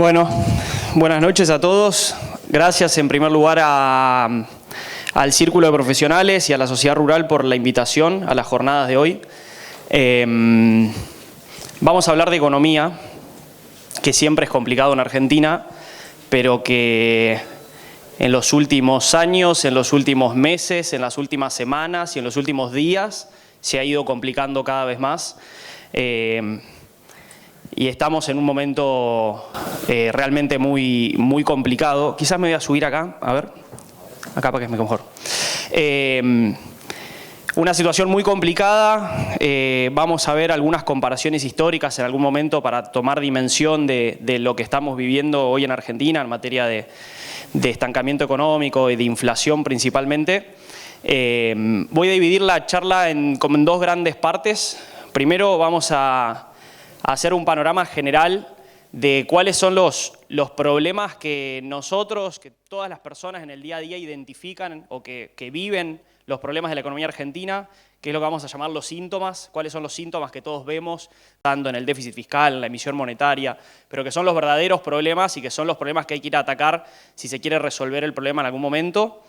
Bueno, buenas noches a todos. Gracias en primer lugar al Círculo de Profesionales y a la Sociedad Rural por la invitación a las jornadas de hoy. Vamos a hablar de economía, que siempre es complicado en Argentina, pero que en los últimos años, en los últimos meses, en las últimas semanas y en los últimos días se ha ido complicando cada vez más. Y estamos en un momento realmente muy complicado. Quizás me voy a subir acá, a ver, acá para que es mejor. Una situación muy complicada. Vamos a ver algunas comparaciones históricas en algún momento para tomar dimensión de lo que estamos viviendo hoy en Argentina en materia de estancamiento económico y de inflación principalmente. Voy a dividir la charla como en dos grandes partes. Primero vamos a hacer un panorama general de cuáles son los problemas que que todas las personas en el día a día identifican o que viven los problemas de la economía argentina, que es lo que vamos a llamar los síntomas, cuáles son los síntomas que todos vemos, tanto en el déficit fiscal, en la emisión monetaria, pero que son los verdaderos problemas y que son los problemas que hay que ir a atacar si se quiere resolver el problema en algún momento.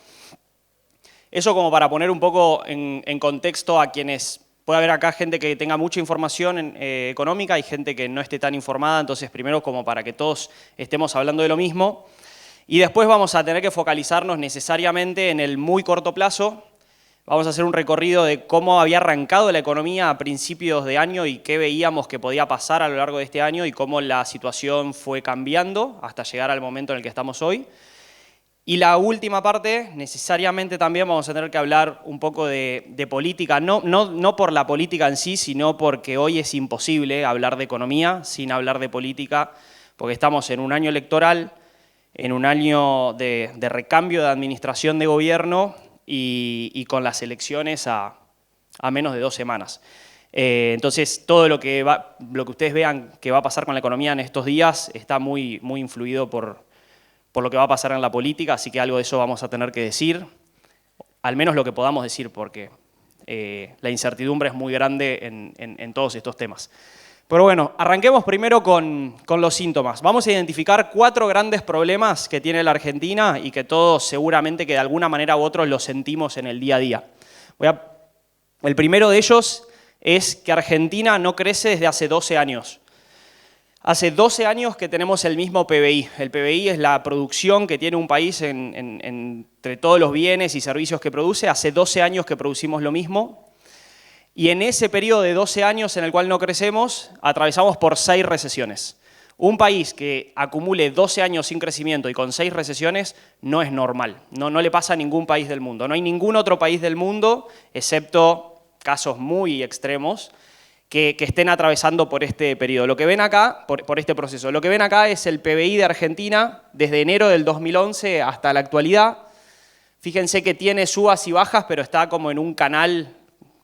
Eso como para poner un poco en contexto a quienes... Puede haber acá gente que tenga mucha información económica y gente que no esté tan informada, entonces primero como para que todos estemos hablando de lo mismo. Y después vamos a tener que focalizarnos necesariamente en el muy corto plazo. Vamos a hacer un recorrido de cómo había arrancado la economía a principios de año y qué veíamos que podía pasar a lo largo de este año y cómo la situación fue cambiando hasta llegar al momento en el que estamos hoy. Y la última parte, necesariamente también vamos a tener que hablar un poco de política, no por la política en sí, sino porque hoy es imposible hablar de economía sin hablar de política, porque estamos en un año electoral, en un año de recambio de administración de gobierno y con las elecciones a menos de 2 semanas. Entonces, todo lo que ustedes vean que va a pasar con la economía en estos días está muy influido por lo que va a pasar en la política, así que algo de eso vamos a tener que decir, al menos lo que podamos decir, porque la incertidumbre es muy grande en todos estos temas. Pero bueno, arranquemos primero con los síntomas. Vamos a identificar 4 grandes problemas que tiene la Argentina y que todos seguramente que de alguna manera u otra los sentimos en el día a día. El primero de ellos es que Argentina no crece desde hace 12 años. Hace 12 años que tenemos el mismo PBI. El PBI es la producción que tiene un país entre todos los bienes y servicios que produce. Hace 12 años que producimos lo mismo. Y en ese periodo de 12 años en el cual no crecemos, atravesamos por 6 recesiones. Un país que acumule 12 años sin crecimiento y con 6 recesiones no es normal. No le pasa a ningún país del mundo. No hay ningún otro país del mundo, excepto casos muy extremos, que estén atravesando por este periodo. Lo que ven acá, por este proceso, lo que ven acá es el PBI de Argentina desde enero del 2011 hasta la actualidad. Fíjense que tiene subas y bajas, pero está como en un canal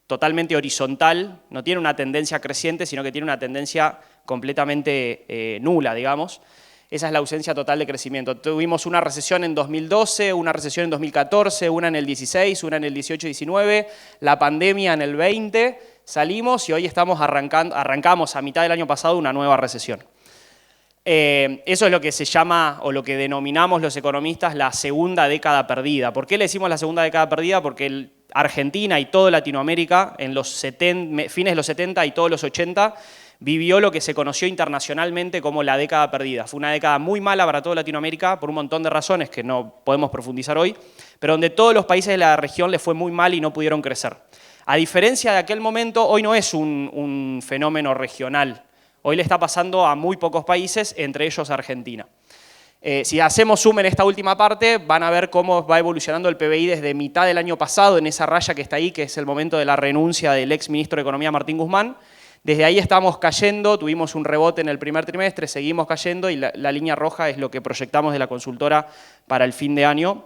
totalmente horizontal. No tiene una tendencia creciente, sino que tiene una tendencia completamente nula, digamos. Esa es la ausencia total de crecimiento. Tuvimos una recesión en 2012, una recesión en 2014, una en el 16, una en el 18-19, la pandemia en el 20. Salimos y hoy arrancamos a mitad del año pasado una nueva recesión. Eso es lo que se llama, o lo que denominamos los economistas, la segunda década perdida. ¿Por qué le decimos la segunda década perdida? Porque Argentina y toda Latinoamérica, en los fines de los 70 y todos los 80, vivió lo que se conoció internacionalmente como la década perdida. Fue una década muy mala para toda Latinoamérica por un montón de razones que no podemos profundizar hoy, pero donde todos los países de la región les fue muy mal y no pudieron crecer. A diferencia de aquel momento, hoy no es un fenómeno regional. Hoy le está pasando a muy pocos países, entre ellos Argentina. Si hacemos zoom en esta última parte, van a ver cómo va evolucionando el PBI desde mitad del año pasado, en esa raya que está ahí, que es el momento de la renuncia del ex ministro de Economía, Martín Guzmán. Desde ahí estamos cayendo, tuvimos un rebote en el primer trimestre, seguimos cayendo y la línea roja es lo que proyectamos de la consultora para el fin de año,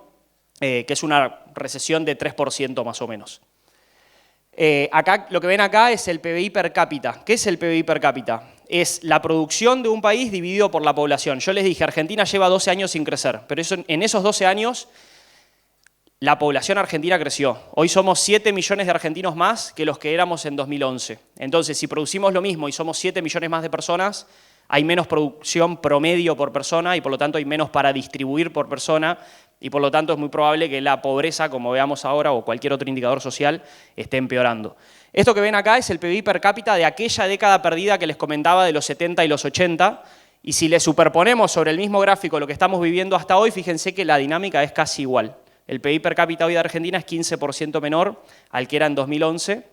que es una recesión de 3% más o menos. Acá, lo que ven acá es el PBI per cápita. ¿Qué es el PBI per cápita? Es la producción de un país dividido por la población. Yo les dije, Argentina lleva 12 años sin crecer, pero en esos 12 años la población argentina creció. Hoy somos 7 millones de argentinos más que los que éramos en 2011. Entonces, si producimos lo mismo y somos 7 millones más de personas, hay menos producción promedio por persona y por lo tanto hay menos para distribuir por persona y por lo tanto es muy probable que la pobreza, como veamos ahora, o cualquier otro indicador social, esté empeorando. Esto que ven acá es el PBI per cápita de aquella década perdida que les comentaba de los 70 y los 80, y si le superponemos sobre el mismo gráfico lo que estamos viviendo hasta hoy, fíjense que la dinámica es casi igual. El PBI per cápita hoy de Argentina es 15% menor al que era en 2011,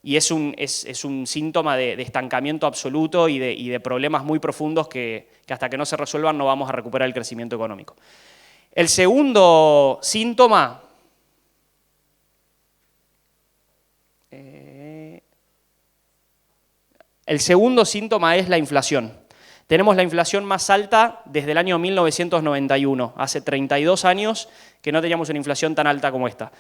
y es un síntoma de estancamiento absoluto y de problemas muy profundos que hasta que no se resuelvan no vamos a recuperar el crecimiento económico. El segundo síntoma es la inflación. Tenemos la inflación más alta desde el año 1991, hace 32 años que no teníamos una inflación tan alta como esta.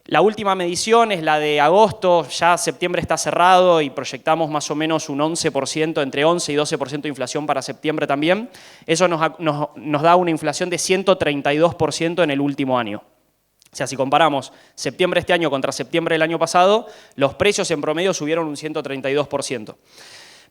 La última medición es la de agosto, ya septiembre está cerrado y proyectamos más o menos un 11%, entre 11 y 12% de inflación para septiembre también. Eso nos da una inflación de 132% en el último año. O sea, si comparamos septiembre de este año contra septiembre del año pasado, los precios en promedio subieron un 132%.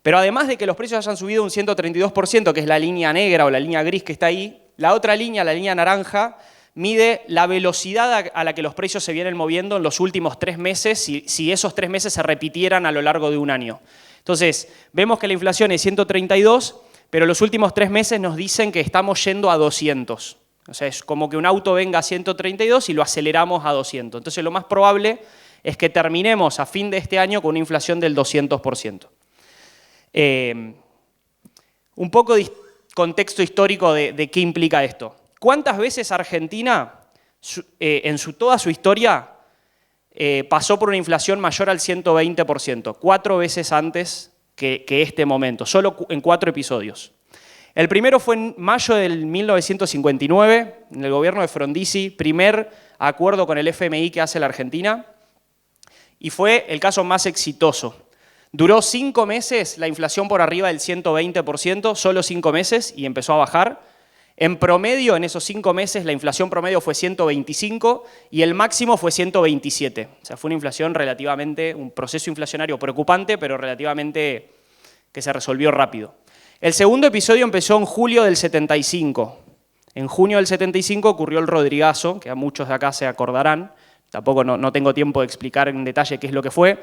Pero además de que los precios hayan subido un 132%, que es la línea negra o la línea gris que está ahí, la otra línea, la línea naranja, mide la velocidad a la que los precios se vienen moviendo en los últimos 3 meses, si esos 3 meses se repitieran a lo largo de un año. Entonces, vemos que la inflación es 132, pero los últimos 3 meses nos dicen que estamos yendo a 200. O sea, es como que un auto venga a 132 y lo aceleramos a 200. Entonces, lo más probable es que terminemos a fin de este año con una inflación del 200%. Un poco de contexto histórico de qué implica esto. ¿Cuántas veces Argentina, en toda su historia, pasó por una inflación mayor al 120%? 4 veces antes que este momento, solo en 4 episodios. El primero fue en mayo del 1959, en el gobierno de Frondizi, primer acuerdo con el FMI que hace la Argentina, y fue el caso más exitoso. Duró 5 meses la inflación por arriba del 120%, solo 5 meses, y empezó a bajar. En promedio, en esos 5 meses, la inflación promedio fue 125 y el máximo fue 127. O sea, fue una inflación relativamente, un proceso inflacionario preocupante, pero relativamente que se resolvió rápido. El segundo episodio empezó en julio del 75. En junio del 75 ocurrió el Rodrigazo, que a muchos de acá se acordarán. Tampoco no tengo tiempo de explicar en detalle qué es lo que fue,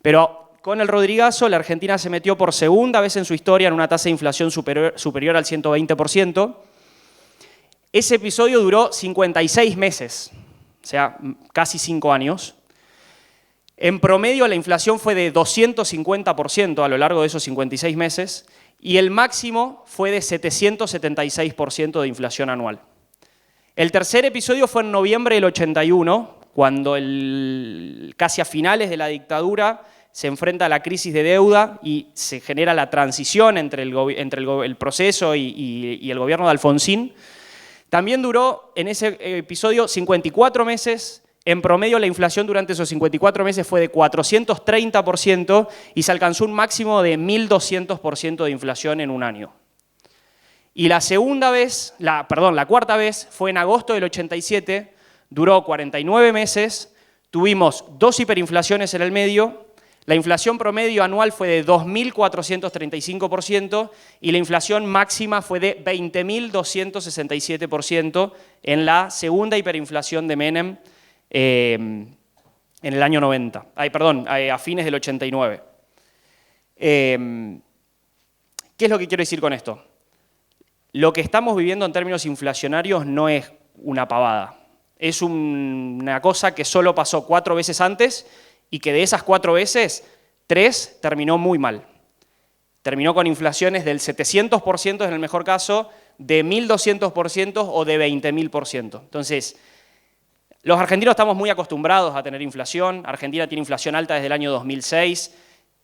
pero con el Rodrigazo la Argentina se metió por segunda vez en su historia en una tasa de inflación superior al 120%. Ese episodio duró 56 meses, o sea, casi 5 años. En promedio la inflación fue de 250% a lo largo de esos 56 meses y el máximo fue de 776% de inflación anual. El tercer episodio fue en noviembre del 81, cuando casi a finales de la dictadura se enfrenta a la crisis de deuda y se genera la transición entre el proceso y el gobierno de Alfonsín. También duró en ese episodio 54 meses, en promedio la inflación durante esos 54 meses fue de 430% y se alcanzó un máximo de 1.200% de inflación en un año. Y la cuarta vez fue en agosto del 87, duró 49 meses, tuvimos 2 hiperinflaciones en el medio. La inflación promedio anual fue de 2.435% y la inflación máxima fue de 20.267% en la segunda hiperinflación de Menem en el año 90. A fines del 89. ¿Qué es lo que quiero decir con esto? Lo que estamos viviendo en términos inflacionarios no es una pavada. Es una cosa que solo pasó 4 veces antes y que de esas 4 veces, 3 terminó muy mal. Terminó con inflaciones del 700% en el mejor caso, de 1.200% o de 20.000%. Entonces, los argentinos estamos muy acostumbrados a tener inflación. Argentina tiene inflación alta desde el año 2006.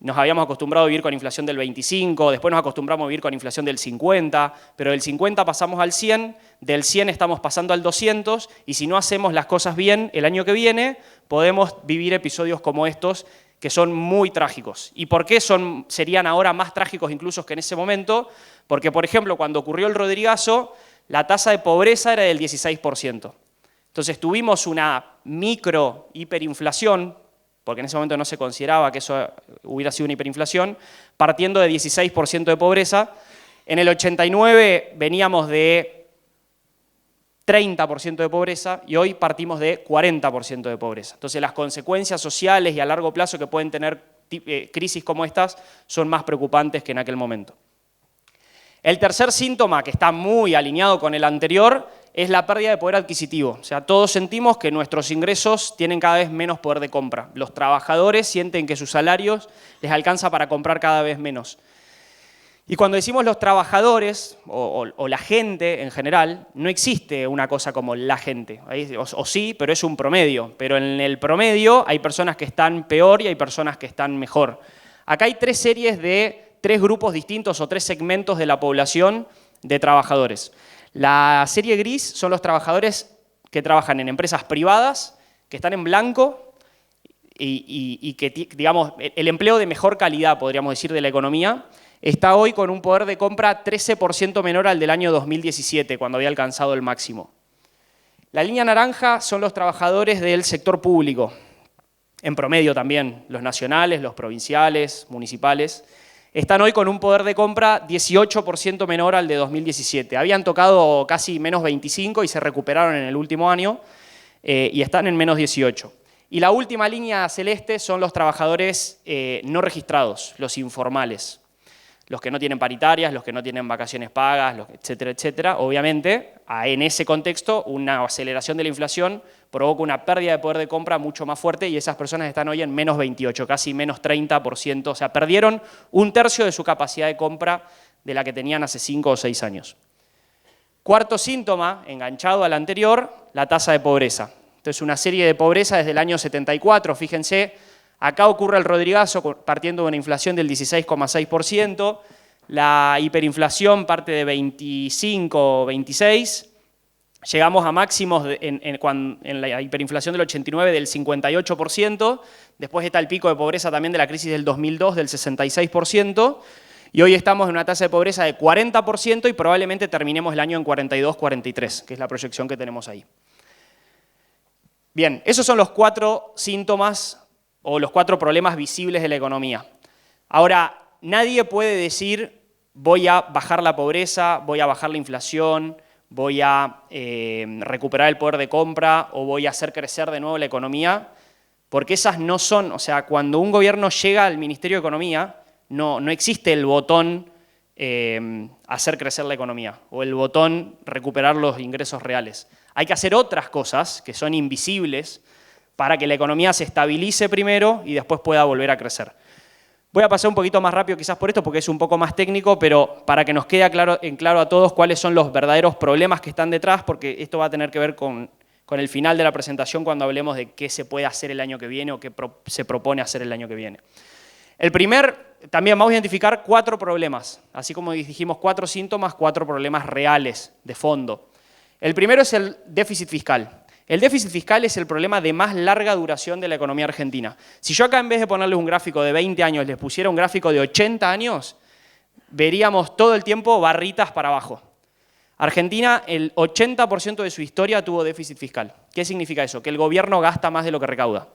Nos habíamos acostumbrado a vivir con inflación del 25, después nos acostumbramos a vivir con inflación del 50, pero del 50 pasamos al 100, del 100 estamos pasando al 200, y si no hacemos las cosas bien el año que viene, podemos vivir episodios como estos que son muy trágicos. ¿Y por qué serían ahora más trágicos incluso que en ese momento? Porque, por ejemplo, cuando ocurrió el Rodrigazo, la tasa de pobreza era del 16%. Entonces tuvimos una micro hiperinflación, porque en ese momento no se consideraba que eso hubiera sido una hiperinflación, partiendo de 16% de pobreza. En el 89 veníamos de 30% de pobreza y hoy partimos de 40% de pobreza. Entonces las consecuencias sociales y a largo plazo que pueden tener crisis como estas son más preocupantes que en aquel momento. El tercer síntoma, que está muy alineado con el anterior, es la pérdida de poder adquisitivo. O sea, todos sentimos que nuestros ingresos tienen cada vez menos poder de compra. Los trabajadores sienten que sus salarios les alcanza para comprar cada vez menos. Y cuando decimos los trabajadores o la gente en general, no existe una cosa como la gente. O sí, pero es un promedio. Pero en el promedio hay personas que están peor y hay personas que están mejor. Acá hay tres series de tres grupos distintos o tres segmentos de la población de trabajadores. La serie gris son los trabajadores que trabajan en empresas privadas, que están en blanco y que, digamos, el empleo de mejor calidad, podríamos decir, de la economía, está hoy con un poder de compra 13% menor al del año 2017, cuando había alcanzado el máximo. La línea naranja son los trabajadores del sector público, en promedio también, los nacionales, los provinciales, municipales, están hoy con un poder de compra 18% menor al de 2017. Habían tocado casi menos 25 y se recuperaron en el último año y están en menos 18. Y la última línea celeste son los trabajadores no registrados, los informales. Los que no tienen paritarias, los que no tienen vacaciones pagas, etcétera, etcétera. Obviamente, en ese contexto, una aceleración de la inflación provoca una pérdida de poder de compra mucho más fuerte y esas personas están hoy en menos 28, casi menos 30%. O sea, perdieron un tercio de su capacidad de compra de la que tenían hace 5 o 6 años. Cuarto síntoma, enganchado al anterior, la tasa de pobreza. Entonces, una serie de pobreza desde el año 74, fíjense. Acá ocurre el Rodrigazo partiendo de una inflación del 16,6%, la hiperinflación parte de 25 o 26, llegamos a máximos en la hiperinflación del 89 del 58%, después está el pico de pobreza también de la crisis del 2002 del 66%, y hoy estamos en una tasa de pobreza de 40% y probablemente terminemos el año en 42-43, que es la proyección que tenemos ahí. Bien, esos son los 4 síntomas o los 4 problemas visibles de la economía. Ahora, nadie puede decir voy a bajar la pobreza, voy a bajar la inflación, voy a recuperar el poder de compra o voy a hacer crecer de nuevo la economía, porque esas no son, o sea, cuando un gobierno llega al Ministerio de Economía, no existe el botón hacer crecer la economía o el botón recuperar los ingresos reales. Hay que hacer otras cosas que son invisibles para que la economía se estabilice primero y después pueda volver a crecer. Voy a pasar un poquito más rápido quizás por esto porque es un poco más técnico, pero para que nos quede claro a todos cuáles son los verdaderos problemas que están detrás, porque esto va a tener que ver con el final de la presentación cuando hablemos de qué se puede hacer el año que viene o qué se propone hacer el año que viene. El primer, también vamos a identificar 4 problemas, así como dijimos 4 síntomas, 4 problemas reales, de fondo. El primero es el déficit fiscal. El déficit fiscal es el problema de más larga duración de la economía argentina. Si yo acá en vez de ponerles un gráfico de 20 años les pusiera un gráfico de 80 años, veríamos todo el tiempo barritas para abajo. Argentina, el 80% de su historia tuvo déficit fiscal. ¿Qué significa eso? Que el gobierno gasta más de lo que recauda.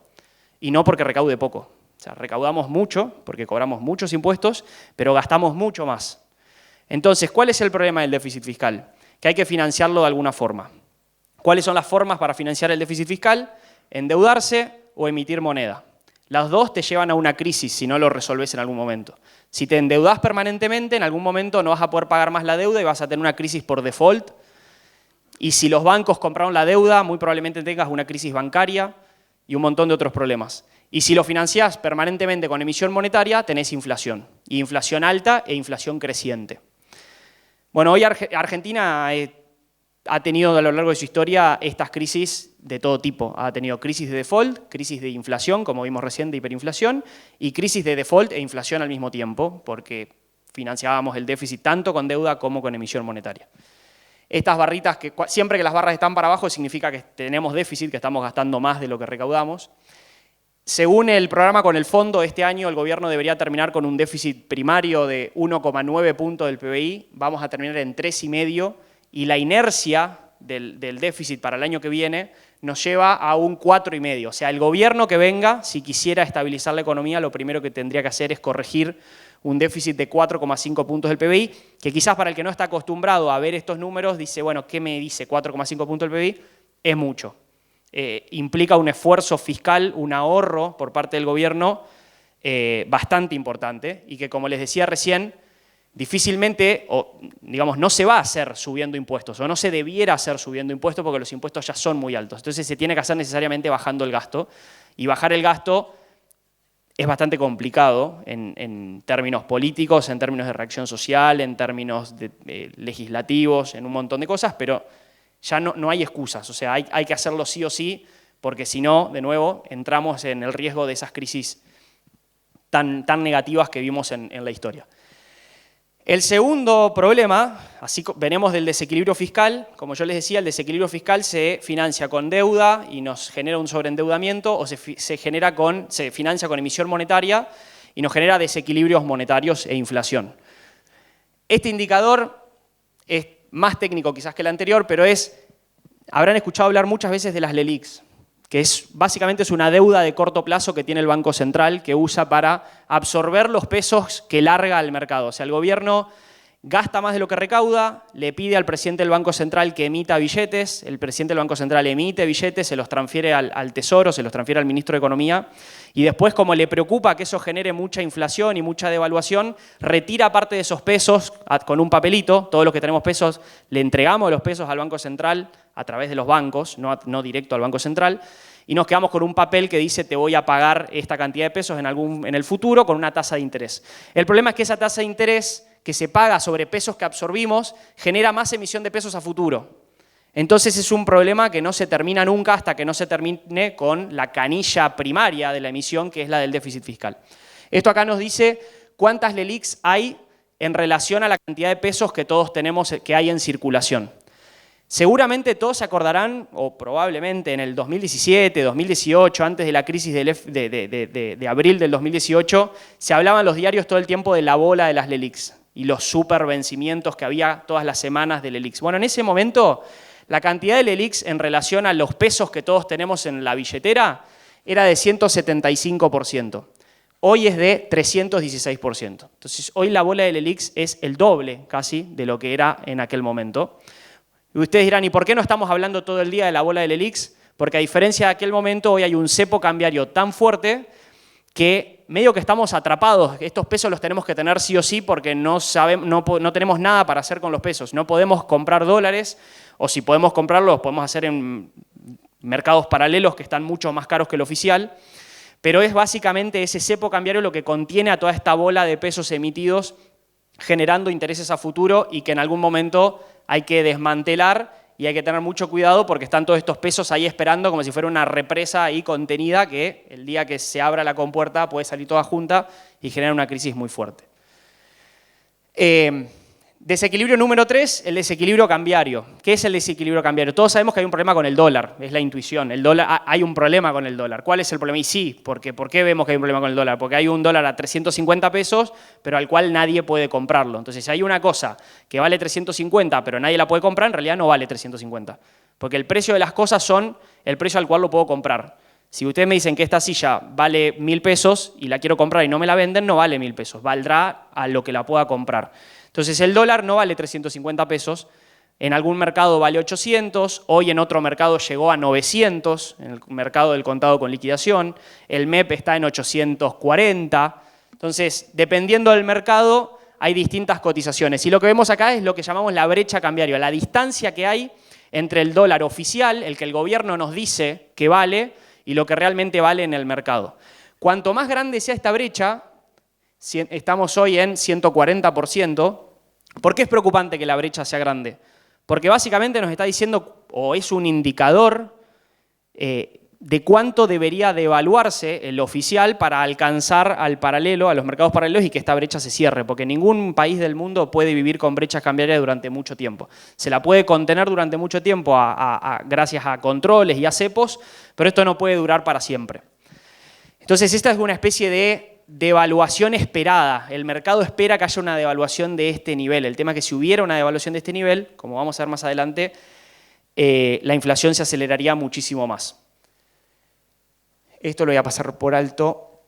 Y no porque recaude poco. O sea, recaudamos mucho porque cobramos muchos impuestos, pero gastamos mucho más. Entonces, ¿cuál es el problema del déficit fiscal? Que hay que financiarlo de alguna forma. ¿Cuáles son las formas para financiar el déficit fiscal? Endeudarse o emitir moneda. Las dos te llevan a una crisis si no lo resolves en algún momento. Si te endeudás permanentemente, en algún momento no vas a poder pagar más la deuda y vas a tener una crisis por default. Y si los bancos compraron la deuda, muy probablemente tengas una crisis bancaria y un montón de otros problemas. Y si lo financiás permanentemente con emisión monetaria, tenés inflación. Y inflación alta e inflación creciente. Bueno, hoy Argentina ha tenido a lo largo de su historia estas crisis de todo tipo. Ha tenido crisis de default, crisis de inflación, como vimos recién, de hiperinflación, y crisis de default e inflación al mismo tiempo, porque financiábamos el déficit tanto con deuda como con emisión monetaria. Estas barritas, siempre que las barras están para abajo, significa que tenemos déficit, que estamos gastando más de lo que recaudamos. Según el programa con el fondo, este año el gobierno debería terminar con un déficit primario de 1,9 puntos del PBI, vamos a terminar en 3,5, y la inercia del déficit para el año que viene nos lleva a un 4,5. O sea, el gobierno que venga, si quisiera estabilizar la economía, lo primero que tendría que hacer es corregir un déficit de 4,5 puntos del PBI, que quizás para el que no está acostumbrado a ver estos números, dice, bueno, ¿qué me dice 4,5 puntos del PBI? Es mucho. Implica un esfuerzo fiscal, un ahorro por parte del gobierno bastante importante y que, como les decía recién, difícilmente, o digamos, no se va a hacer subiendo impuestos, o no se debiera hacer subiendo impuestos porque los impuestos ya son muy altos. Entonces se tiene que hacer necesariamente bajando el gasto, y bajar el gasto es bastante complicado en términos políticos, en términos de reacción social, en términos legislativos, en un montón de cosas, pero ya no hay excusas, o sea, hay que hacerlo sí o sí, porque si no, de nuevo, entramos en el riesgo de esas crisis tan negativas que vimos en la historia. El segundo problema, así venimos del desequilibrio fiscal. Como yo les decía, el desequilibrio fiscal se financia con deuda y nos genera un sobreendeudamiento, o se financia con emisión monetaria y nos genera desequilibrios monetarios e inflación. Este indicador es más técnico quizás que el anterior, pero habrán escuchado hablar muchas veces de las LELIQs, que básicamente es una deuda de corto plazo que tiene el Banco Central, que usa para absorber los pesos que larga al mercado. O sea, el gobierno gasta más de lo que recauda, le pide al presidente del Banco Central que emita billetes, el presidente del Banco Central emite billetes, se los transfiere al Tesoro, se los transfiere al ministro de Economía, y después, como le preocupa que eso genere mucha inflación y mucha devaluación, retira parte de esos pesos con un papelito. Todos los que tenemos pesos le entregamos los pesos al Banco Central a través de los bancos, no directo al Banco Central, y nos quedamos con un papel que dice te voy a pagar esta cantidad de pesos en el futuro con una tasa de interés. El problema es que esa tasa de interés que se paga sobre pesos que absorbimos genera más emisión de pesos a futuro. Entonces es un problema que no se termina nunca hasta que no se termine con la canilla primaria de la emisión, que es la del déficit fiscal. Esto acá nos dice cuántas LELIQs hay en relación a la cantidad de pesos que todos tenemos, que hay en circulación. Seguramente todos se acordarán, o probablemente en el 2017, 2018, antes de la crisis de abril del 2018, se hablaban en los diarios todo el tiempo de la bola de las LELIQs y los supervencimientos que había todas las semanas de LELIQs. Bueno, en ese momento, la cantidad de LELIQs en relación a los pesos que todos tenemos en la billetera era de 175%. Hoy es de 316%. Entonces, hoy la bola de LELIQs es el doble casi de lo que era en aquel momento. Y ustedes dirán, ¿y por qué no estamos hablando todo el día de la bola de LELIQs? Porque a diferencia de aquel momento, hoy hay un cepo cambiario tan fuerte que medio que estamos atrapados. Estos pesos los tenemos que tener sí o sí porque no tenemos nada para hacer con los pesos. No podemos comprar dólares, o si podemos comprarlos, los podemos hacer en mercados paralelos que están mucho más caros que el oficial. Pero es básicamente ese cepo cambiario lo que contiene a toda esta bola de pesos emitidos generando intereses a futuro y que en algún momento hay que desmantelar y hay que tener mucho cuidado porque están todos estos pesos ahí esperando como si fuera una represa ahí contenida que el día que se abra la compuerta puede salir toda junta y generar una crisis muy fuerte. Desequilibrio número 3, el desequilibrio cambiario. ¿Qué es el desequilibrio cambiario? Todos sabemos que hay un problema con el dólar, es la intuición. Hay un problema con el dólar. ¿Cuál es el problema? Y sí, porque ¿por qué vemos que hay un problema con el dólar? Porque hay un dólar a 350 pesos, pero al cual nadie puede comprarlo. Entonces, si hay una cosa que vale 350, pero nadie la puede comprar, en realidad no vale 350. Porque el precio de las cosas son el precio al cual lo puedo comprar. Si ustedes me dicen que esta silla vale 1.000 pesos y la quiero comprar y no me la venden, no vale 1.000 pesos. Valdrá a lo que la pueda comprar. Entonces el dólar no vale 350 pesos, en algún mercado vale 800, hoy en otro mercado llegó a 900, en el mercado del contado con liquidación, el MEP está en 840, entonces dependiendo del mercado hay distintas cotizaciones y lo que vemos acá es lo que llamamos la brecha cambiaria, la distancia que hay entre el dólar oficial, el que el gobierno nos dice que vale, y lo que realmente vale en el mercado. Cuanto más grande sea esta brecha, estamos hoy en 140%. ¿Por qué es preocupante que la brecha sea grande? Porque básicamente nos está diciendo, o es un indicador de cuánto debería devaluarse el oficial para alcanzar al paralelo, a los mercados paralelos y que esta brecha se cierre, porque ningún país del mundo puede vivir con brechas cambiarias durante mucho tiempo. Se la puede contener durante mucho tiempo gracias a controles y a cepos, pero esto no puede durar para siempre. Entonces esta es una especie de devaluación esperada. El mercado espera que haya una devaluación de este nivel. El tema es que si hubiera una devaluación de este nivel, como vamos a ver más adelante, la inflación se aceleraría muchísimo más. Esto lo voy a pasar por alto.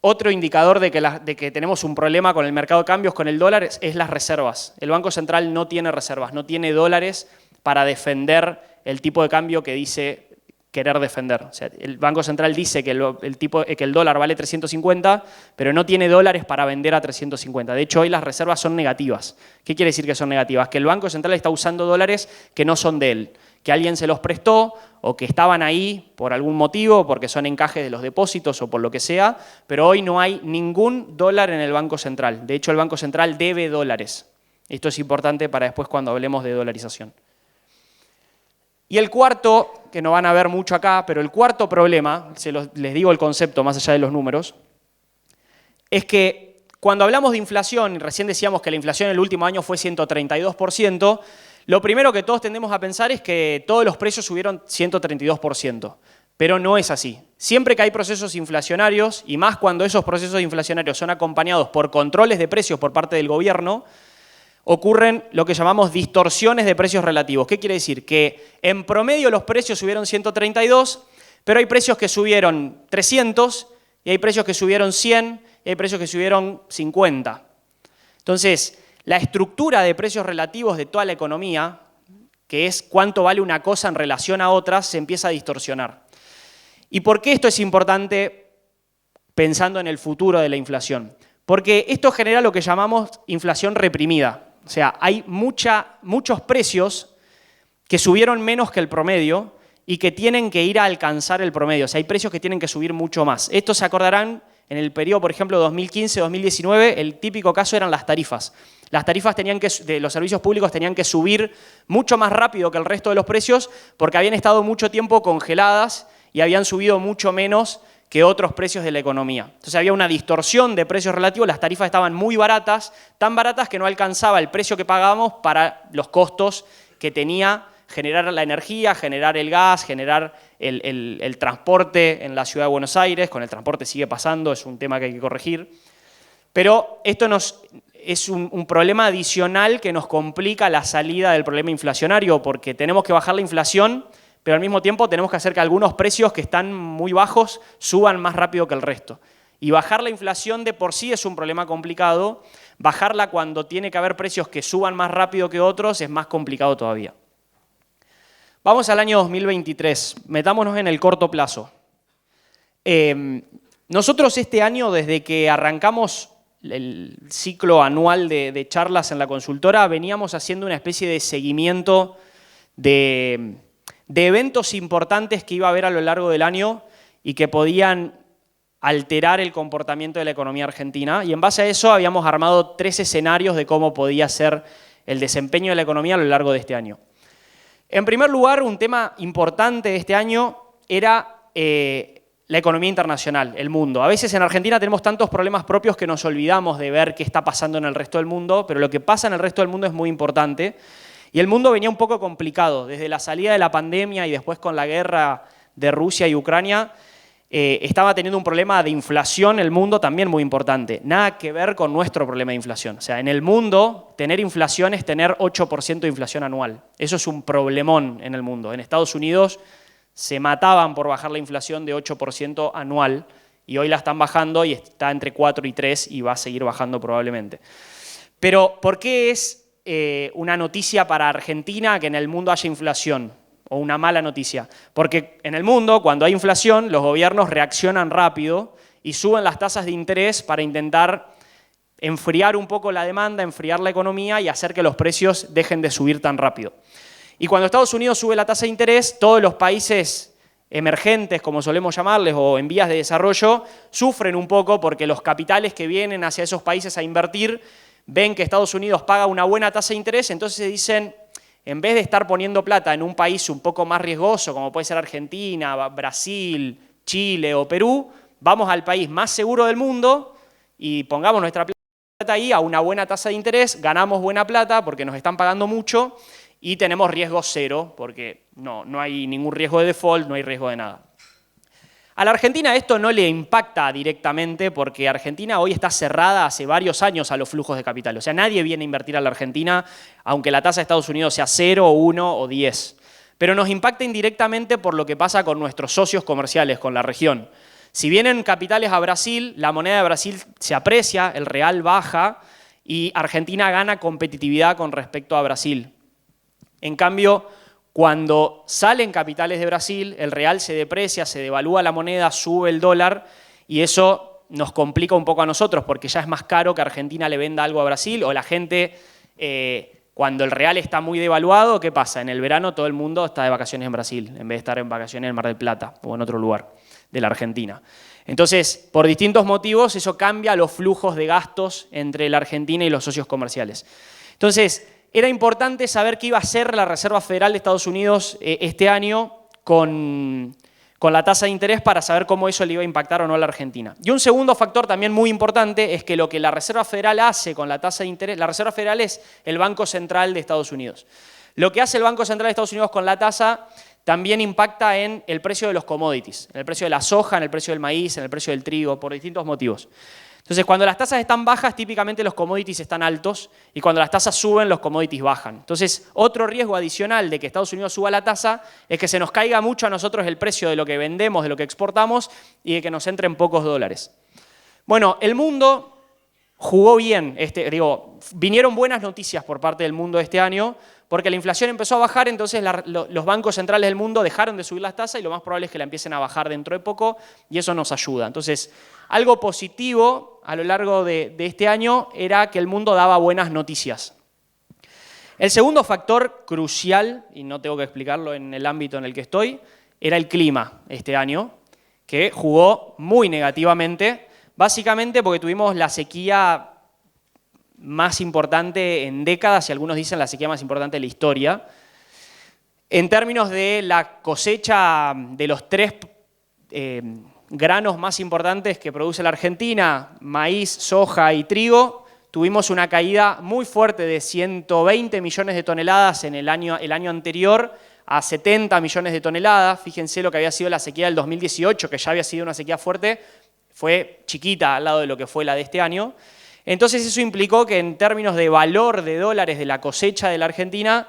Otro indicador de que tenemos un problema con el mercado de cambios, con el dólar, es las reservas. El Banco Central no tiene reservas, no tiene dólares para defender el tipo de cambio que dice querer defender. O sea, el Banco Central dice que el dólar vale 350, pero no tiene dólares para vender a 350. De hecho, hoy las reservas son negativas. ¿Qué quiere decir que son negativas? Que el Banco Central está usando dólares que no son de él, que alguien se los prestó o que estaban ahí por algún motivo, porque son encajes de los depósitos o por lo que sea, pero hoy no hay ningún dólar en el Banco Central. De hecho, el Banco Central debe dólares. Esto es importante para después cuando hablemos de dolarización. Y el cuarto, que no van a ver mucho acá, pero el cuarto problema, les digo el concepto más allá de los números, es que cuando hablamos de inflación, y recién decíamos que la inflación en el último año fue 132%, lo primero que todos tendemos a pensar es que todos los precios subieron 132%, pero no es así. Siempre que hay procesos inflacionarios, y más cuando esos procesos inflacionarios son acompañados por controles de precios por parte del gobierno, ocurren lo que llamamos distorsiones de precios relativos. ¿Qué quiere decir? Que en promedio los precios subieron 132, pero hay precios que subieron 300, y hay precios que subieron 100, y hay precios que subieron 50. Entonces, la estructura de precios relativos de toda la economía, que es cuánto vale una cosa en relación a otras, se empieza a distorsionar. ¿Y por qué esto es importante pensando en el futuro de la inflación? Porque esto genera lo que llamamos inflación reprimida. O sea, hay muchos precios que subieron menos que el promedio y que tienen que ir a alcanzar el promedio. O sea, hay precios que tienen que subir mucho más. Esto se acordarán en el periodo, por ejemplo, 2015-2019, el típico caso eran las tarifas. Las tarifas de los servicios públicos tenían que subir mucho más rápido que el resto de los precios porque habían estado mucho tiempo congeladas y habían subido mucho menos que otros precios de la economía. Entonces había una distorsión de precios relativos, las tarifas estaban muy baratas, tan baratas que no alcanzaba el precio que pagábamos para los costos que tenía generar la energía, generar el gas, generar el transporte en la ciudad de Buenos Aires. Con el transporte sigue pasando, es un tema que hay que corregir. Pero esto es un problema adicional que nos complica la salida del problema inflacionario porque tenemos que bajar la inflación, pero al mismo tiempo tenemos que hacer que algunos precios que están muy bajos suban más rápido que el resto. Y bajar la inflación de por sí es un problema complicado, bajarla cuando tiene que haber precios que suban más rápido que otros es más complicado todavía. Vamos al año 2023, metámonos en el corto plazo. Nosotros este año, desde que arrancamos el ciclo anual de charlas en la consultora, veníamos haciendo una especie de seguimiento de eventos importantes que iba a haber a lo largo del año y que podían alterar el comportamiento de la economía argentina. Y en base a eso habíamos armado 3 escenarios de cómo podía ser el desempeño de la economía a lo largo de este año. En primer lugar, un tema importante de este año era la economía internacional, el mundo. A veces en Argentina tenemos tantos problemas propios que nos olvidamos de ver qué está pasando en el resto del mundo, pero lo que pasa en el resto del mundo es muy importante. Y el mundo venía un poco complicado. Desde la salida de la pandemia y después con la guerra de Rusia y Ucrania, estaba teniendo un problema de inflación el mundo también muy importante. Nada que ver con nuestro problema de inflación. O sea, en el mundo, tener inflación es tener 8% de inflación anual. Eso es un problemón en el mundo. En Estados Unidos se mataban por bajar la inflación de 8% anual y hoy la están bajando y está entre 4 y 3 y va a seguir bajando probablemente. Pero, ¿por qué es una noticia para Argentina que en el mundo haya inflación? O una mala noticia. Porque en el mundo, cuando hay inflación, los gobiernos reaccionan rápido y suben las tasas de interés para intentar enfriar un poco la demanda, enfriar la economía y hacer que los precios dejen de subir tan rápido. Y cuando Estados Unidos sube la tasa de interés, todos los países emergentes, como solemos llamarles, o en vías de desarrollo, sufren un poco porque los capitales que vienen hacia esos países a invertir ven que Estados Unidos paga una buena tasa de interés, entonces se dicen, en vez de estar poniendo plata en un país un poco más riesgoso, como puede ser Argentina, Brasil, Chile o Perú, vamos al país más seguro del mundo y pongamos nuestra plata ahí a una buena tasa de interés, ganamos buena plata porque nos están pagando mucho y tenemos riesgo cero porque no hay ningún riesgo de default, no hay riesgo de nada. A la Argentina esto no le impacta directamente porque Argentina hoy está cerrada hace varios años a los flujos de capital. O sea, nadie viene a invertir a la Argentina, aunque la tasa de Estados Unidos sea 0, 1 o 10. Pero nos impacta indirectamente por lo que pasa con nuestros socios comerciales, con la región. Si vienen capitales a Brasil, la moneda de Brasil se aprecia, el real baja y Argentina gana competitividad con respecto a Brasil. En cambio, cuando salen capitales de Brasil, el real se deprecia, se devalúa la moneda, sube el dólar y eso nos complica un poco a nosotros porque ya es más caro que Argentina le venda algo a Brasil o la gente, cuando el real está muy devaluado, ¿qué pasa? En el verano todo el mundo está de vacaciones en Brasil en vez de estar en vacaciones en Mar del Plata o en otro lugar de la Argentina. Entonces, por distintos motivos, eso cambia los flujos de gastos entre la Argentina y los socios comerciales. Entonces, era importante saber qué iba a hacer la Reserva Federal de Estados Unidos este año con la tasa de interés para saber cómo eso le iba a impactar o no a la Argentina. Y un segundo factor también muy importante es que lo que la Reserva Federal hace con la tasa de interés, la Reserva Federal es el Banco Central de Estados Unidos. Lo que hace el Banco Central de Estados Unidos con la tasa también impacta en el precio de los commodities, en el precio de la soja, en el precio del maíz, en el precio del trigo, por distintos motivos. Entonces, cuando las tasas están bajas, típicamente los commodities están altos y cuando las tasas suben, los commodities bajan. Entonces, otro riesgo adicional de que Estados Unidos suba la tasa es que se nos caiga mucho a nosotros el precio de lo que vendemos, de lo que exportamos y de que nos entren pocos dólares. Bueno, el mundo jugó bien, vinieron buenas noticias por parte del mundo este año porque la inflación empezó a bajar, entonces los bancos centrales del mundo dejaron de subir las tasas y lo más probable es que la empiecen a bajar dentro de poco y eso nos ayuda. Entonces, algo positivo a lo largo de este año era que el mundo daba buenas noticias. El segundo factor crucial, y no tengo que explicarlo en el ámbito en el que estoy, era el clima este año, que jugó muy negativamente, básicamente porque tuvimos la sequía más importante en décadas, y algunos dicen la sequía más importante de la historia. En términos de la cosecha de los tres granos más importantes que produce la Argentina, maíz, soja y trigo, tuvimos una caída muy fuerte de 120 millones de toneladas en el año anterior a 70 millones de toneladas. Fíjense lo que había sido la sequía del 2018, que ya había sido una sequía fuerte, fue chiquita al lado de lo que fue la de este año. Entonces eso implicó que en términos de valor de dólares de la cosecha de la Argentina,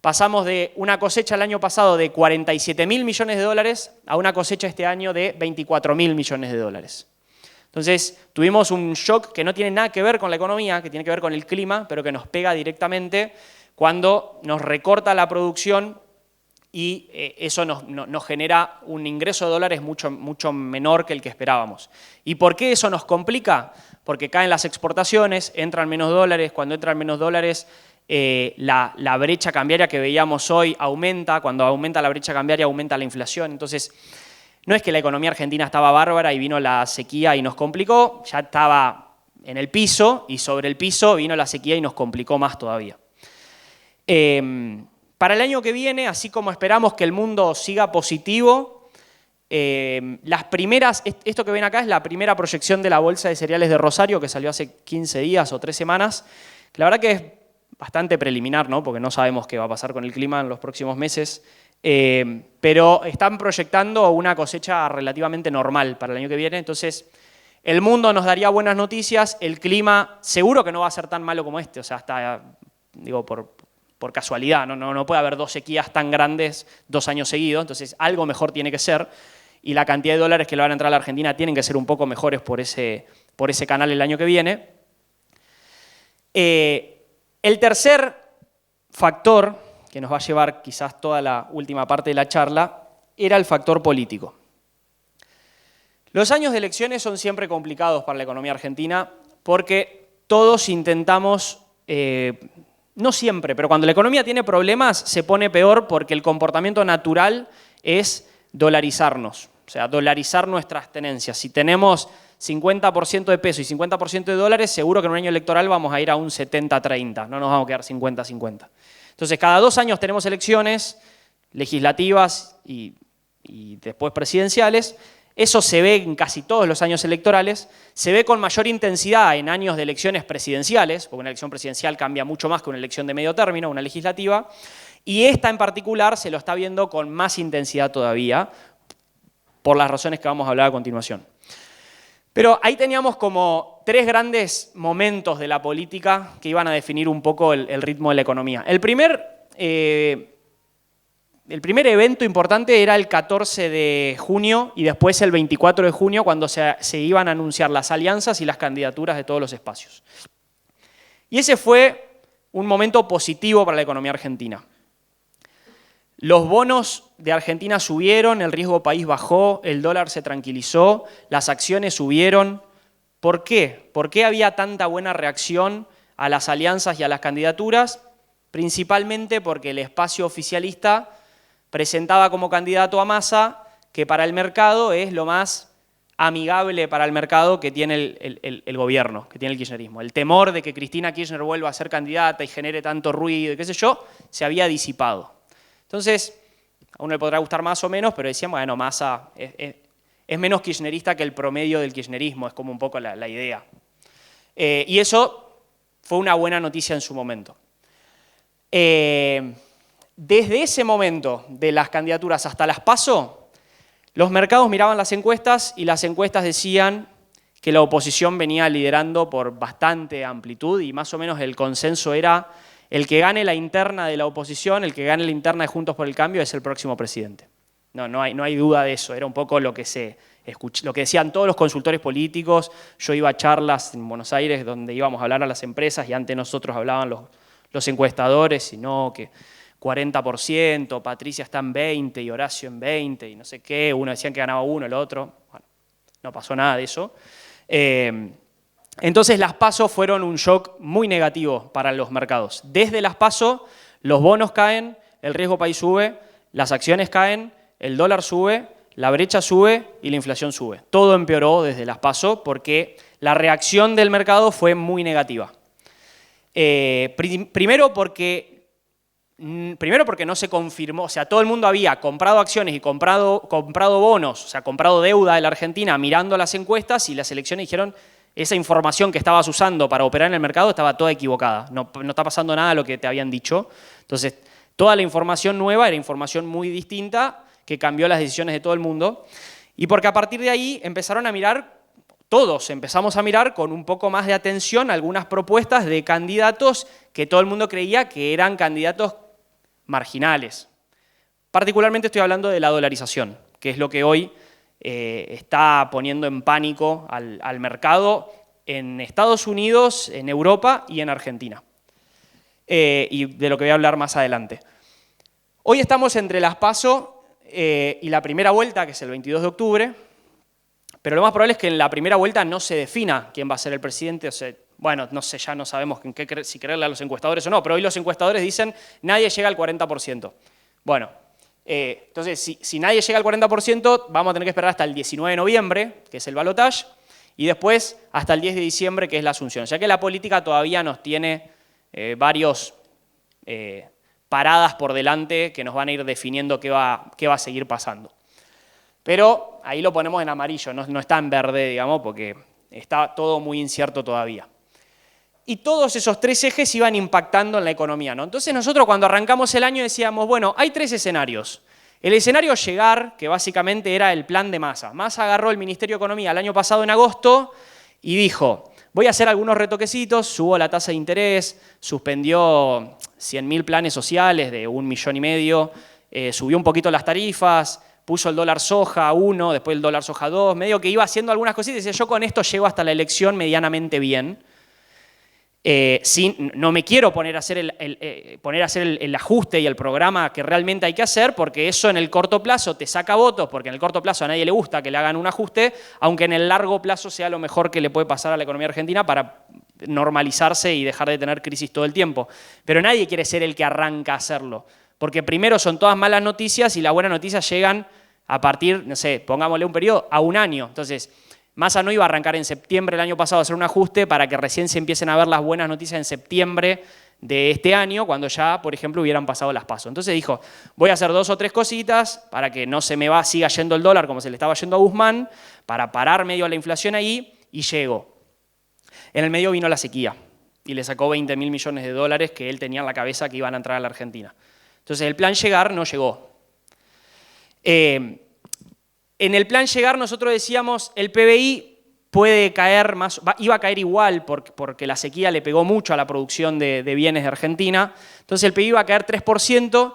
pasamos de una cosecha el año pasado de 47.000 millones de dólares a una cosecha este año de 24.000 millones de dólares. Entonces tuvimos un shock que no tiene nada que ver con la economía, que tiene que ver con el clima, pero que nos pega directamente cuando nos recorta la producción y eso nos genera un ingreso de dólares mucho menor que el que esperábamos. ¿Y por qué eso nos complica? Porque caen las exportaciones, entran menos dólares, cuando entran menos dólares la brecha cambiaria que veíamos hoy aumenta, cuando aumenta la brecha cambiaria aumenta la inflación, entonces no es que la economía argentina estaba bárbara y vino la sequía y nos complicó, ya estaba en el piso y sobre el piso vino la sequía y nos complicó más todavía. Para el año que viene, así como esperamos que el mundo siga positivo, esto que ven acá es la primera proyección de la Bolsa de Cereales de Rosario, que salió hace 15 días o 3 semanas, que la verdad que es bastante preliminar, ¿no? Porque no sabemos qué va a pasar con el clima en los próximos meses, pero están proyectando una cosecha relativamente normal para el año que viene, entonces el mundo nos daría buenas noticias, el clima seguro que no va a ser tan malo como este, o sea, hasta, digo, por casualidad, no puede haber 2 sequías tan grandes 2 años seguidos, entonces algo mejor tiene que ser, y la cantidad de dólares que le van a entrar a la Argentina tienen que ser un poco mejores por ese canal el año que viene. El tercer factor, que nos va a llevar quizás toda la última parte de la charla, era el factor político. Los años de elecciones son siempre complicados para la economía argentina porque todos intentamos, no siempre, pero cuando la economía tiene problemas se pone peor porque el comportamiento natural es dolarizarnos, o sea, dolarizar nuestras tenencias. Si tenemos 50% de peso y 50% de dólares, seguro que en un año electoral vamos a ir a un 70-30, no nos vamos a quedar 50-50. Entonces, cada 2 años tenemos elecciones legislativas y después presidenciales. Eso se ve en casi todos los años electorales, se ve con mayor intensidad en años de elecciones presidenciales, porque una elección presidencial cambia mucho más que una elección de medio término, una legislativa, y esta en particular se lo está viendo con más intensidad todavía, por las razones que vamos a hablar a continuación. Pero ahí teníamos como tres grandes momentos de la política que iban a definir un poco el ritmo de la economía. El primer evento importante era el 14 de junio y después el 24 de junio, cuando se iban a anunciar las alianzas y las candidaturas de todos los espacios. Y ese fue un momento positivo para la economía argentina. Los bonos de Argentina subieron, el riesgo país bajó, el dólar se tranquilizó, las acciones subieron. ¿Por qué? ¿Por qué había tanta buena reacción a las alianzas y a las candidaturas? Principalmente porque el espacio oficialista presentaba como candidato a Massa, que para el mercado es lo más amigable para el mercado que tiene el gobierno, que tiene el kirchnerismo. El temor de que Cristina Kirchner vuelva a ser candidata y genere tanto ruido y qué sé yo, se había disipado. Entonces, a uno le podrá gustar más o menos, pero decían, bueno, Massa es menos kirchnerista que el promedio del kirchnerismo, es como un poco la idea. Y eso fue una buena noticia en su momento. Desde ese momento de las candidaturas hasta las PASO, los mercados miraban las encuestas y las encuestas decían que la oposición venía liderando por bastante amplitud y más o menos el consenso era el que gane la interna de la oposición, el que gane la interna de Juntos por el Cambio es el próximo presidente. No hay duda de eso, era un poco lo que decían todos los consultores políticos. Yo iba a charlas en Buenos Aires donde íbamos a hablar a las empresas y antes nosotros hablaban los encuestadores, y no, que 40%, Patricia está en 20 y Horacio en 20 y no sé qué, uno decían que ganaba uno, el otro. Bueno, no pasó nada de eso. Entonces las PASO fueron un shock muy negativo para los mercados. Desde las PASO los bonos caen, el riesgo país sube, las acciones caen, el dólar sube, la brecha sube y la inflación sube. Todo empeoró desde las PASO porque la reacción del mercado fue muy negativa. Primero porque no se confirmó, o sea, todo el mundo había comprado acciones y comprado bonos, o sea, comprado deuda de la Argentina mirando las encuestas y las elecciones dijeron esa información que estabas usando para operar en el mercado estaba toda equivocada, no está pasando nada de lo que te habían dicho. Entonces, toda la información nueva era información muy distinta que cambió las decisiones de todo el mundo y porque a partir de ahí empezaron a mirar, todos empezamos a mirar con un poco más de atención algunas propuestas de candidatos que todo el mundo creía que eran candidatos marginales. Particularmente estoy hablando de la dolarización, que es lo que hoy está poniendo en pánico al mercado en Estados Unidos, en Europa y en Argentina. Y de lo que voy a hablar más adelante. Hoy estamos entre las PASO y la primera vuelta, que es el 22 de octubre, pero lo más probable es que en la primera vuelta no se defina quién va a ser el presidente. O sea, bueno, no sé, ya no sabemos si creerle a los encuestadores o no, pero hoy los encuestadores dicen nadie llega al 40%. Bueno, entonces si nadie llega al 40%, vamos a tener que esperar hasta el 19 de noviembre, que es el balotaje, y después hasta el 10 de diciembre, que es la asunción. Ya que la política todavía nos tiene varios paradas por delante que nos van a ir definiendo qué va a seguir pasando. Pero ahí lo ponemos en amarillo, no está en verde, digamos, porque está todo muy incierto todavía. Y todos esos tres ejes iban impactando en la economía, ¿no? Entonces nosotros cuando arrancamos el año decíamos, bueno, hay tres escenarios. El escenario llegar, que básicamente era el plan de Massa. Massa agarró el Ministerio de Economía el año pasado en agosto y dijo, voy a hacer algunos retoquecitos, subo la tasa de interés, suspendió 100.000 planes sociales de 1,5 millones, subió un poquito las tarifas, puso el dólar soja a 1, después el dólar soja a 2, medio que iba haciendo algunas cositas y decía, yo con esto llego hasta la elección medianamente bien. No me quiero poner a hacer el ajuste y el programa que realmente hay que hacer, porque eso en el corto plazo te saca votos, porque en el corto plazo a nadie le gusta que le hagan un ajuste, aunque en el largo plazo sea lo mejor que le puede pasar a la economía argentina para normalizarse y dejar de tener crisis todo el tiempo. Pero nadie quiere ser el que arranca a hacerlo, porque primero son todas malas noticias y las buenas noticias llegan a partir, no sé, pongámosle un periodo, a un año. Entonces, Massa no iba a arrancar en septiembre del año pasado a hacer un ajuste para que recién se empiecen a ver las buenas noticias en septiembre de este año, cuando ya, por ejemplo, hubieran pasado las PASO. Entonces dijo, voy a hacer 2 o 3 cositas para que no se me siga yendo el dólar como se le estaba yendo a Guzmán, para parar medio la inflación ahí, y llegó. En el medio vino la sequía y le sacó 20.000 millones de dólares que él tenía en la cabeza que iban a entrar a la Argentina. Entonces el plan llegar no llegó. En el plan Llegar nosotros decíamos el PBI puede caer más, iba a caer igual porque la sequía le pegó mucho a la producción de bienes de Argentina. Entonces el PBI iba a caer 3%,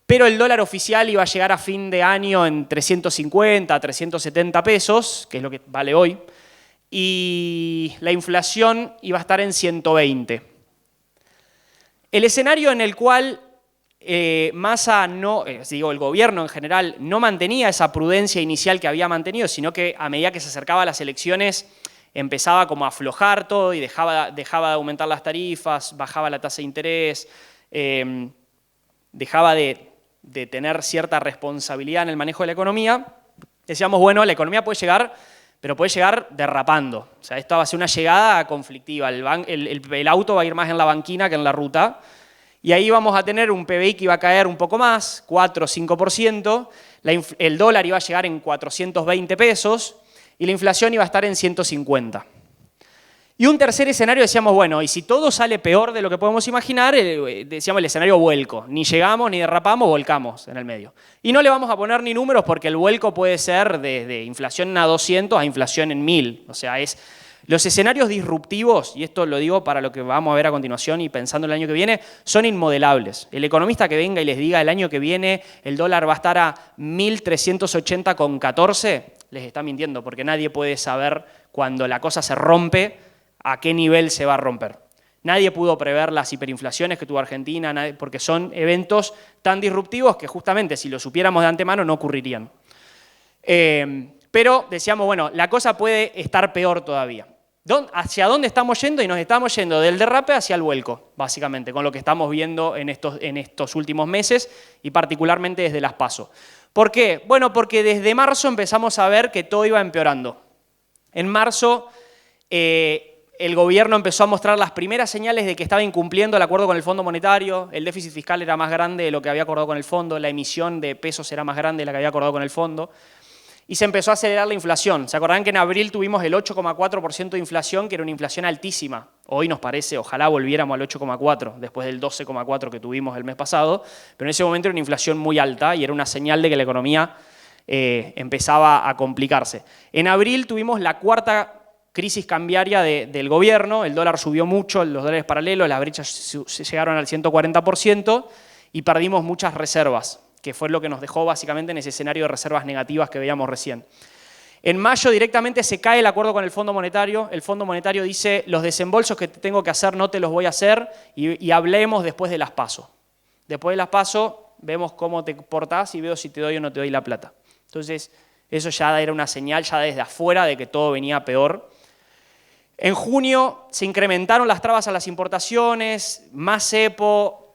pero el dólar oficial iba a llegar a fin de año en 350, 370 pesos, que es lo que vale hoy, y la inflación iba a estar en 120. El escenario en el cual Massa el gobierno en general no mantenía esa prudencia inicial que había mantenido, sino que a medida que se acercaba a las elecciones empezaba como a aflojar todo y dejaba de aumentar las tarifas, bajaba la tasa de interés, dejaba de tener cierta responsabilidad en el manejo de la economía. Decíamos, bueno, la economía puede llegar, pero puede llegar derrapando. O sea, esto va a ser una llegada conflictiva. El auto va a ir más en la banquina que en la ruta. Y ahí vamos a tener un PBI que iba a caer un poco más, 4 o 5%, el dólar iba a llegar en 420 pesos y la inflación iba a estar en 150. Y un tercer escenario decíamos, bueno, y si todo sale peor de lo que podemos imaginar, decíamos el escenario vuelco. Ni llegamos, ni derrapamos, volcamos en el medio. Y no le vamos a poner ni números porque el vuelco puede ser de inflación a 200 a inflación en 1000. O sea, los escenarios disruptivos, y esto lo digo para lo que vamos a ver a continuación y pensando en el año que viene, son inmodelables. El economista que venga y les diga el año que viene el dólar va a estar a 1.380,14, les está mintiendo, porque nadie puede saber cuando la cosa se rompe a qué nivel se va a romper. Nadie pudo prever las hiperinflaciones que tuvo Argentina, porque son eventos tan disruptivos que justamente si lo supiéramos de antemano no ocurrirían. Pero decíamos, bueno, la cosa puede estar peor todavía. ¿Hacia dónde estamos yendo? Y nos estamos yendo del derrape hacia el vuelco, básicamente, con lo que estamos viendo en estos últimos meses y particularmente desde las PASO. ¿Por qué? Bueno, porque desde marzo empezamos a ver que todo iba empeorando. En marzo el gobierno empezó a mostrar las primeras señales de que estaba incumpliendo el acuerdo con el Fondo Monetario, el déficit fiscal era más grande de lo que había acordado con el Fondo, la emisión de pesos era más grande de la que había acordado con el Fondo. Y se empezó a acelerar la inflación. ¿Se acordarán que en abril tuvimos el 8,4% de inflación, que era una inflación altísima? Hoy nos parece, ojalá volviéramos al 8,4%, después del 12,4% que tuvimos el mes pasado, pero en ese momento era una inflación muy alta y era una señal de que la economía empezaba a complicarse. En abril tuvimos la cuarta crisis cambiaria del gobierno, el dólar subió mucho, los dólares paralelos, las brechas llegaron al 140% y perdimos muchas reservas, que fue lo que nos dejó básicamente en ese escenario de reservas negativas que veíamos recién. En mayo directamente se cae el acuerdo con el Fondo Monetario. El Fondo Monetario dice, los desembolsos que tengo que hacer no te los voy a hacer y hablemos después de las PASO. Después de las PASO vemos cómo te portás y veo si te doy o no te doy la plata. Entonces, eso ya era una señal ya desde afuera de que todo venía peor. En junio se incrementaron las trabas a las importaciones, más cepo.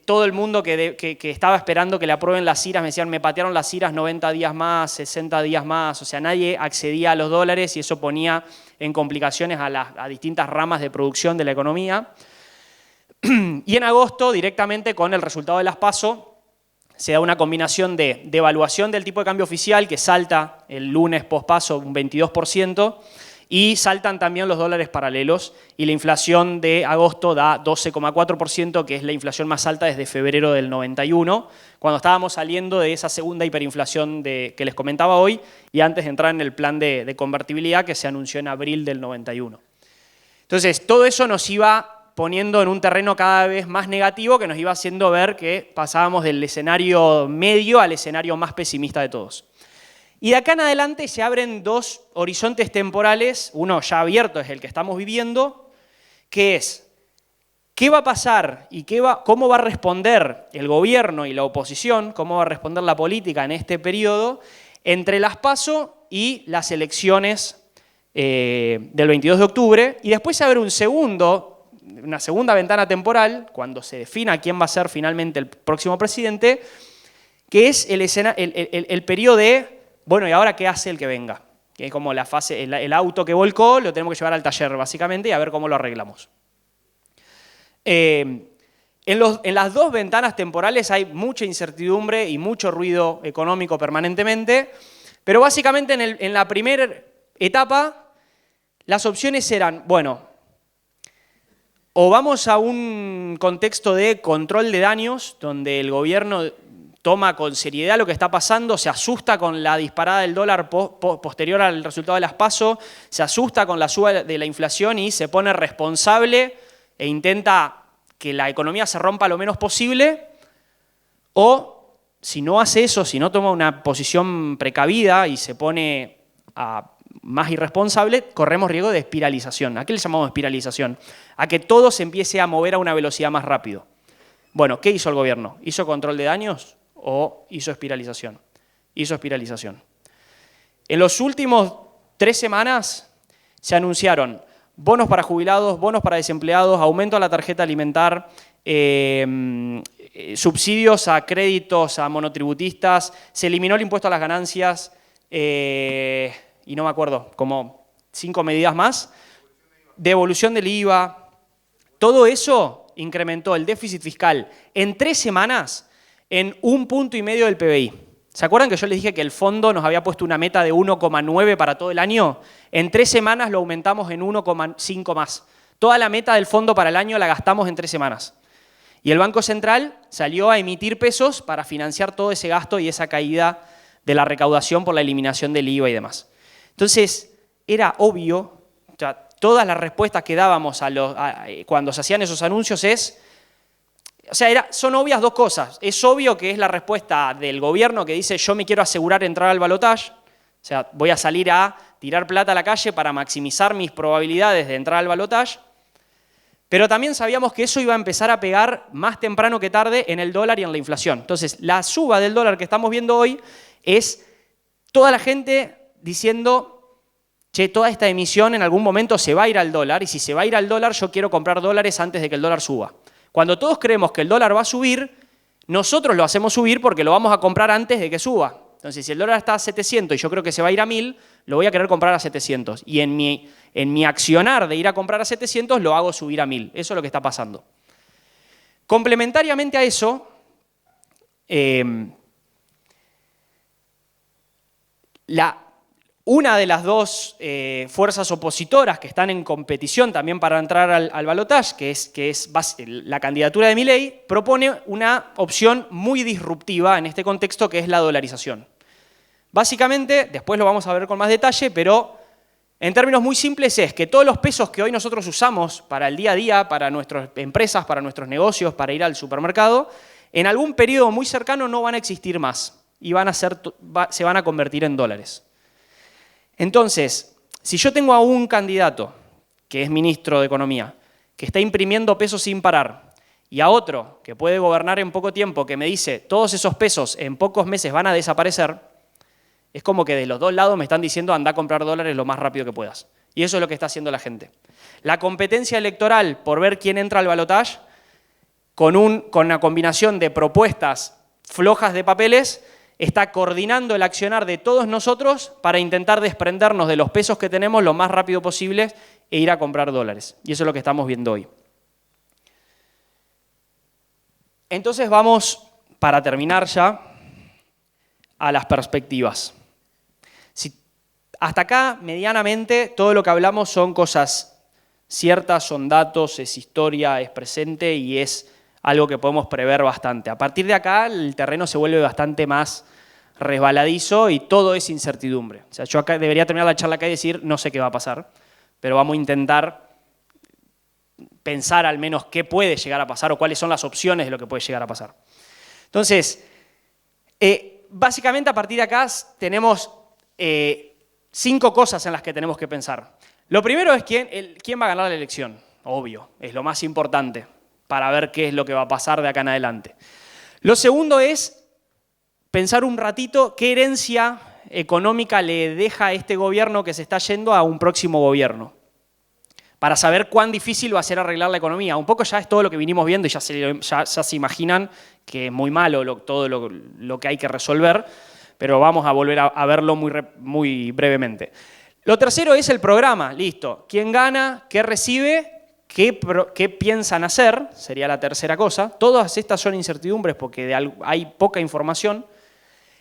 Todo el mundo que estaba esperando que le aprueben las IRAs me decían, me patearon las IRAs 90 días más, 60 días más, o sea, nadie accedía a los dólares y eso ponía en complicaciones a distintas ramas de producción de la economía. Y en agosto, directamente con el resultado de las PASO, se da una combinación de devaluación del tipo de cambio oficial, que salta el lunes post-PASO un 22%, y saltan también los dólares paralelos y la inflación de agosto da 12,4%, que es la inflación más alta desde febrero del 91, cuando estábamos saliendo de esa segunda hiperinflación que les comentaba hoy y antes de entrar en el plan de convertibilidad que se anunció en abril del 91. Entonces, todo eso nos iba poniendo en un terreno cada vez más negativo que nos iba haciendo ver que pasábamos del escenario medio al escenario más pesimista de todos. Y de acá en adelante se abren dos horizontes temporales, uno ya abierto es el que estamos viviendo, que es qué va a pasar y cómo va a responder el gobierno y la oposición, cómo va a responder la política en este periodo entre las PASO y las elecciones del 22 de octubre. Y después se abre una segunda ventana temporal, cuando se defina quién va a ser finalmente el próximo presidente, que es el periodo de bueno, ¿y ahora qué hace el que venga? Que es como la fase, el auto que volcó, lo tenemos que llevar al taller, básicamente, y a ver cómo lo arreglamos. En las dos ventanas temporales hay mucha incertidumbre y mucho ruido económico permanentemente, pero básicamente en la primera etapa las opciones eran, bueno, o vamos a un contexto de control de daños, donde el gobierno toma con seriedad lo que está pasando, se asusta con la disparada del dólar posterior al resultado de las PASO, se asusta con la suba de la inflación y se pone responsable e intenta que la economía se rompa lo menos posible, o si no hace eso, si no toma una posición precavida y se pone más irresponsable, corremos riesgo de espiralización. ¿A qué le llamamos espiralización? A que todo se empiece a mover a una velocidad más rápido. Bueno, ¿qué hizo el gobierno? ¿Hizo control de daños o hizo espiralización? Hizo espiralización. En los últimos 3 semanas se anunciaron bonos para jubilados, bonos para desempleados, aumento a la tarjeta alimentar, subsidios a créditos a monotributistas, se eliminó el impuesto a las ganancias y no me acuerdo, como 5 medidas más, devolución del IVA. Todo eso incrementó el déficit fiscal en 3 semanas en 1,5 puntos del PBI. ¿Se acuerdan que yo les dije que el fondo nos había puesto una meta de 1,9 para todo el año? En 3 semanas lo aumentamos en 1,5 más. Toda la meta del fondo para el año la gastamos en 3 semanas. Y el Banco Central salió a emitir pesos para financiar todo ese gasto y esa caída de la recaudación por la eliminación del IVA y demás. Entonces, era obvio, o sea, todas las respuestas que dábamos cuando se hacían esos anuncios son obvias 2 cosas. Es obvio que es la respuesta del gobierno que dice yo me quiero asegurar entrar al balotaje, o sea, voy a salir a tirar plata a la calle para maximizar mis probabilidades de entrar al balotaje, pero también sabíamos que eso iba a empezar a pegar más temprano que tarde en el dólar y en la inflación. Entonces, la suba del dólar que estamos viendo hoy es toda la gente diciendo che, toda esta emisión en algún momento se va a ir al dólar y si se va a ir al dólar yo quiero comprar dólares antes de que el dólar suba. Cuando todos creemos que el dólar va a subir, nosotros lo hacemos subir porque lo vamos a comprar antes de que suba. Entonces, si el dólar está a 700 y yo creo que se va a ir a 1000, lo voy a querer comprar a 700. Y en mi accionar de ir a comprar a 700 lo hago subir a 1000. Eso es lo que está pasando. Complementariamente a eso, una de las 2 fuerzas opositoras que están en competición también para entrar al balotaje, que es la candidatura de Milei, propone una opción muy disruptiva en este contexto, que es la dolarización. Básicamente, después lo vamos a ver con más detalle, pero en términos muy simples es que todos los pesos que hoy nosotros usamos para el día a día, para nuestras empresas, para nuestros negocios, para ir al supermercado, en algún periodo muy cercano no van a existir más y se van a convertir en dólares. Entonces, si yo tengo a un candidato, que es ministro de Economía, que está imprimiendo pesos sin parar, y a otro que puede gobernar en poco tiempo, que me dice todos esos pesos en pocos meses van a desaparecer, es como que de los 2 lados me están diciendo anda a comprar dólares lo más rápido que puedas. Y eso es lo que está haciendo la gente. La competencia electoral por ver quién entra al balotaje, con una combinación de propuestas flojas de papeles, está coordinando el accionar de todos nosotros para intentar desprendernos de los pesos que tenemos lo más rápido posible e ir a comprar dólares. Y eso es lo que estamos viendo hoy. Entonces vamos, para terminar ya, a las perspectivas. Hasta acá, medianamente, todo lo que hablamos son cosas ciertas, son datos, es historia, es presente y es algo que podemos prever bastante. A partir de acá, el terreno se vuelve bastante más resbaladizo y todo es incertidumbre. O sea, yo acá debería terminar la charla acá y decir, no sé qué va a pasar, pero vamos a intentar pensar al menos qué puede llegar a pasar o cuáles son las opciones de lo que puede llegar a pasar. Entonces, básicamente a partir de acá tenemos 5 cosas en las que tenemos que pensar. Lo primero es quién va a ganar la elección, obvio, es lo más importante para ver qué es lo que va a pasar de acá en adelante. Lo segundo es pensar un ratito qué herencia económica le deja a este gobierno que se está yendo a un próximo gobierno, para saber cuán difícil va a ser arreglar la economía. Un poco ya es todo lo que vinimos viendo y ya se imaginan que es muy malo todo lo que hay que resolver, pero vamos a volver a verlo muy brevemente. Lo tercero es el programa, listo. ¿Quién gana? ¿Qué recibe? ¿Qué piensan hacer? Sería la tercera cosa. Todas estas son incertidumbres porque hay poca información.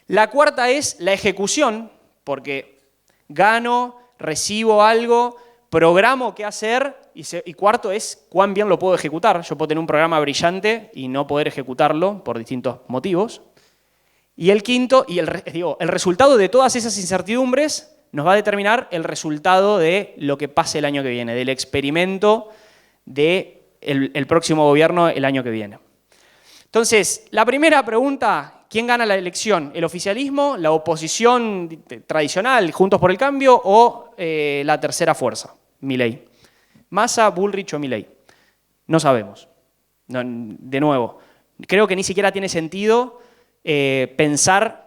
La cuarta es la ejecución, porque gano, recibo algo, programo qué hacer, y cuarto es cuán bien lo puedo ejecutar. Yo puedo tener un programa brillante y no poder ejecutarlo por distintos motivos. Y el quinto, el resultado de todas esas incertidumbres nos va a determinar el resultado de lo que pase el año que viene, del experimento del próximo gobierno el año que viene. Entonces, la primera pregunta, ¿quién gana la elección? ¿El oficialismo, la oposición tradicional, Juntos por el Cambio, o la tercera fuerza, Milei? ¿Massa, Bullrich o Milei? No sabemos. No, de nuevo, creo que ni siquiera tiene sentido pensar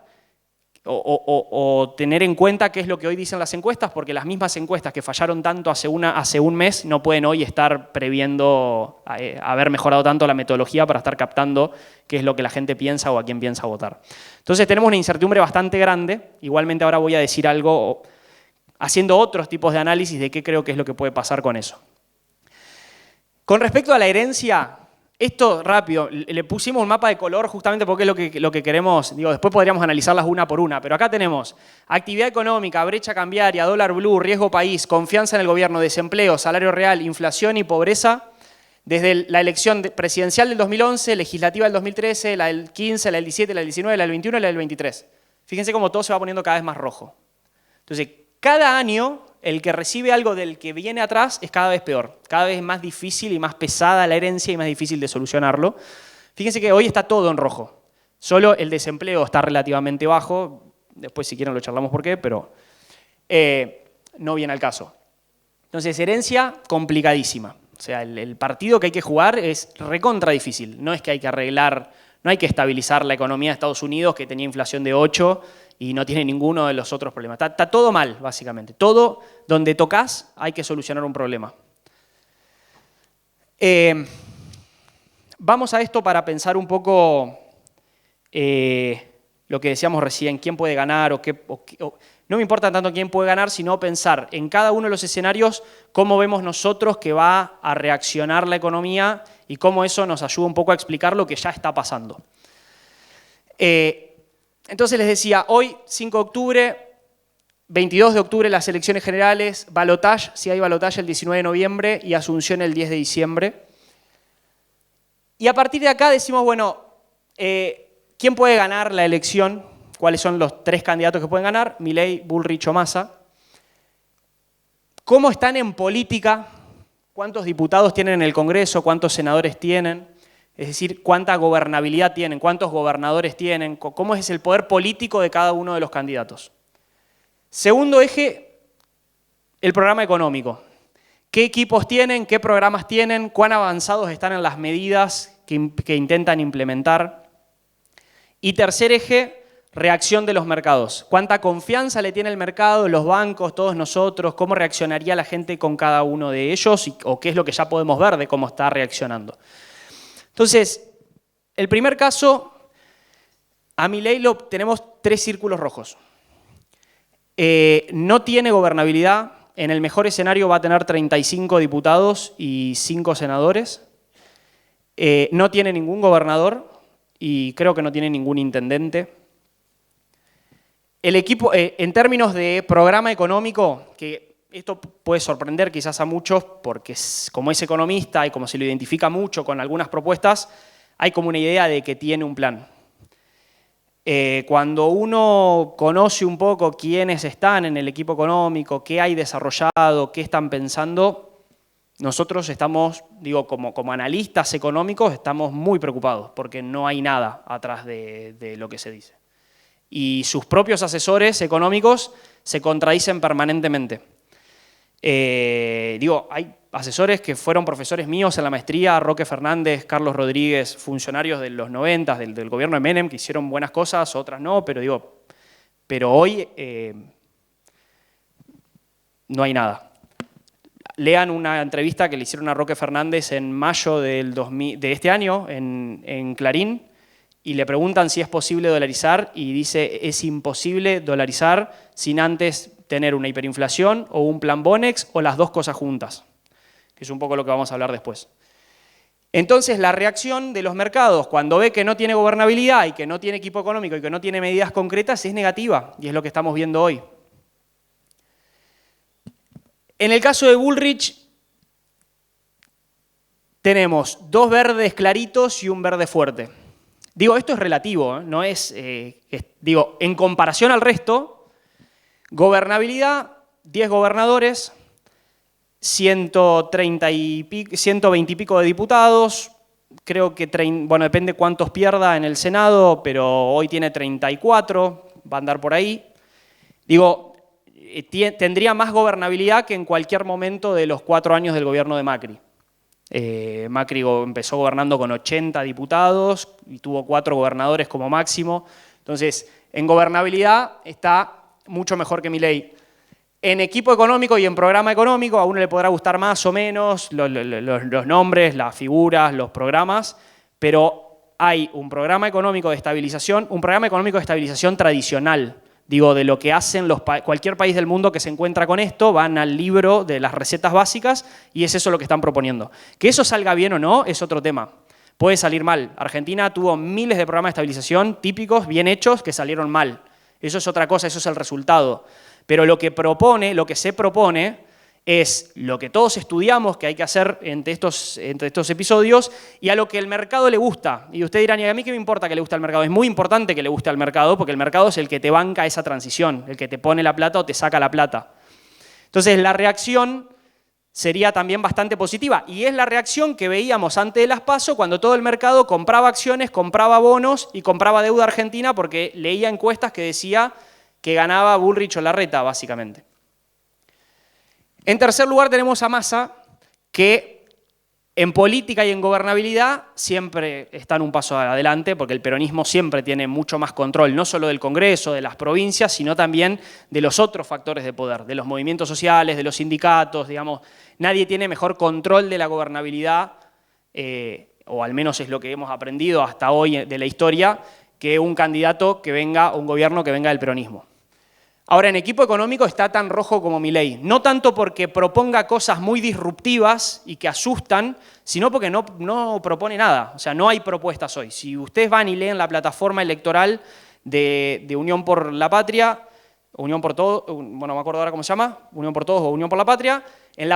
o tener en cuenta qué es lo que hoy dicen las encuestas, porque las mismas encuestas que fallaron tanto hace un mes no pueden hoy estar previendo haber mejorado tanto la metodología para estar captando qué es lo que la gente piensa o a quién piensa votar. Entonces tenemos una incertidumbre bastante grande. Igualmente ahora voy a decir algo haciendo otros tipos de análisis de qué creo que es lo que puede pasar con eso. Con respecto a la herencia, esto rápido, le pusimos un mapa de color justamente porque es lo que queremos. Después podríamos analizarlas una por una, pero acá tenemos actividad económica, brecha cambiaria, dólar blue, riesgo país, confianza en el gobierno, desempleo, salario real, inflación y pobreza, desde la elección presidencial del 2011, legislativa del 2013, la del 15, la del 17, la del 19, la del 21 y la del 23. Fíjense cómo todo se va poniendo cada vez más rojo. Entonces, cada año el que recibe algo del que viene atrás es cada vez peor. Cada vez más difícil y más pesada la herencia y más difícil de solucionarlo. Fíjense que hoy está todo en rojo. Solo el desempleo está relativamente bajo. Después, si quieren, lo charlamos por qué, pero no viene al caso. Entonces, herencia complicadísima. O sea, el partido que hay que jugar es recontra difícil. No es que hay que arreglar, no hay que estabilizar la economía de Estados Unidos, que tenía inflación de 8 y no tiene ninguno de los otros problemas. Está todo mal, básicamente. Todo donde tocas hay que solucionar un problema. Vamos a esto para pensar un poco lo que decíamos recién, quién puede ganar no me importa tanto quién puede ganar, sino pensar en cada uno de los escenarios cómo vemos nosotros que va a reaccionar la economía y cómo eso nos ayuda un poco a explicar lo que ya está pasando. Entonces les decía, hoy, 5 de octubre, 22 de octubre las elecciones generales, balotaje, si hay balotaje el 19 de noviembre y Asunción el 10 de diciembre. Y a partir de acá decimos, bueno, ¿quién puede ganar la elección? ¿Cuáles son los 3 candidatos que pueden ganar? Milei, Bullrich o Massa. ¿Cómo están en política? ¿Cuántos diputados tienen en el Congreso? ¿Cuántos senadores tienen? Es decir, ¿cuánta gobernabilidad tienen? ¿Cuántos gobernadores tienen? ¿Cómo es el poder político de cada uno de los candidatos? Segundo eje, el programa económico. ¿Qué equipos tienen? ¿Qué programas tienen? ¿Cuán avanzados están en las medidas que intentan implementar? Y tercer eje, reacción de los mercados. ¿Cuánta confianza le tiene el mercado, los bancos, todos nosotros? ¿Cómo reaccionaría la gente con cada uno de ellos? ¿O qué es lo que ya podemos ver de cómo está reaccionando? Entonces, el primer caso, a Milei tenemos 3 círculos rojos. No tiene gobernabilidad. En el mejor escenario va a tener 35 diputados y 5 senadores. No tiene ningún gobernador y creo que no tiene ningún intendente. El equipo, en términos de programa económico, que esto puede sorprender quizás a muchos porque como es economista y como se lo identifica mucho con algunas propuestas, hay como una idea de que tiene un plan. Cuando uno conoce un poco quiénes están en el equipo económico, qué hay desarrollado, qué están pensando, nosotros estamos, como analistas económicos, estamos muy preocupados porque no hay nada atrás de lo que se dice. Y sus propios asesores económicos se contradicen permanentemente. Hay asesores que fueron profesores míos en la maestría, Roque Fernández, Carlos Rodríguez, funcionarios de los 90 del gobierno de Menem, que hicieron buenas cosas, otras no, pero hoy no hay nada. Lean una entrevista que le hicieron a Roque Fernández en mayo de este año en Clarín y le preguntan si es posible dolarizar y dice es imposible dolarizar sin antes tener una hiperinflación o un plan Bonex o las dos cosas juntas, que es un poco lo que vamos a hablar después. Entonces, la reacción de los mercados cuando ve que no tiene gobernabilidad y que no tiene equipo económico y que no tiene medidas concretas es negativa, y es lo que estamos viendo hoy. En el caso de Bullrich, tenemos 2 verdes claritos y un verde fuerte. Digo, esto es relativo, no es, digo, en comparación al resto, gobernabilidad, 10 gobernadores, 120 y pico de diputados, creo que, bueno, depende cuántos pierda en el Senado, pero hoy tiene 34, va a andar por ahí. Digo, tendría más gobernabilidad que en cualquier momento de los 4 años del gobierno de Macri. Macri empezó gobernando con 80 diputados y tuvo 4 gobernadores como máximo. Entonces, en gobernabilidad está mucho mejor que Milei. En equipo económico y en programa económico, a uno le podrá gustar más o menos los nombres, las figuras, los programas, pero hay un programa económico de estabilización tradicional. Digo, de lo que hacen cualquier país del mundo que se encuentra con esto, van al libro de las recetas básicas y es eso lo que están proponiendo. Que eso salga bien o no es otro tema. Puede salir mal. Argentina tuvo miles de programas de estabilización típicos, bien hechos, que salieron mal. Eso es otra cosa, eso es el resultado. Pero lo que se propone es lo que todos estudiamos que hay que hacer entre estos episodios y a lo que el mercado le gusta. Y ustedes dirán, ¿y a mí qué me importa que le guste al mercado? Es muy importante que le guste al mercado porque el mercado es el que te banca esa transición, el que te pone la plata o te saca la plata. Entonces la reacción sería también bastante positiva y es la reacción que veíamos antes de las PASO cuando todo el mercado compraba acciones, compraba bonos y compraba deuda argentina porque leía encuestas que decía que ganaba Bullrich o Larreta, básicamente. En tercer lugar tenemos a Massa, que en política y en gobernabilidad siempre están un paso adelante, porque el peronismo siempre tiene mucho más control, no solo del Congreso, de las provincias, sino también de los otros factores de poder, de los movimientos sociales, de los sindicatos, digamos. Nadie tiene mejor control de la gobernabilidad, o al menos es lo que hemos aprendido hasta hoy de la historia, que un candidato que venga, o un gobierno que venga del peronismo. Ahora, en equipo económico está tan rojo como Milei. No tanto porque proponga cosas muy disruptivas y que asustan, sino porque no propone nada. O sea, no hay propuestas hoy. Si ustedes van y leen la plataforma electoral de Unión por la Patria, Unión por Todos, bueno, no me acuerdo ahora cómo se llama, Unión por Todos o Unión por la Patria, en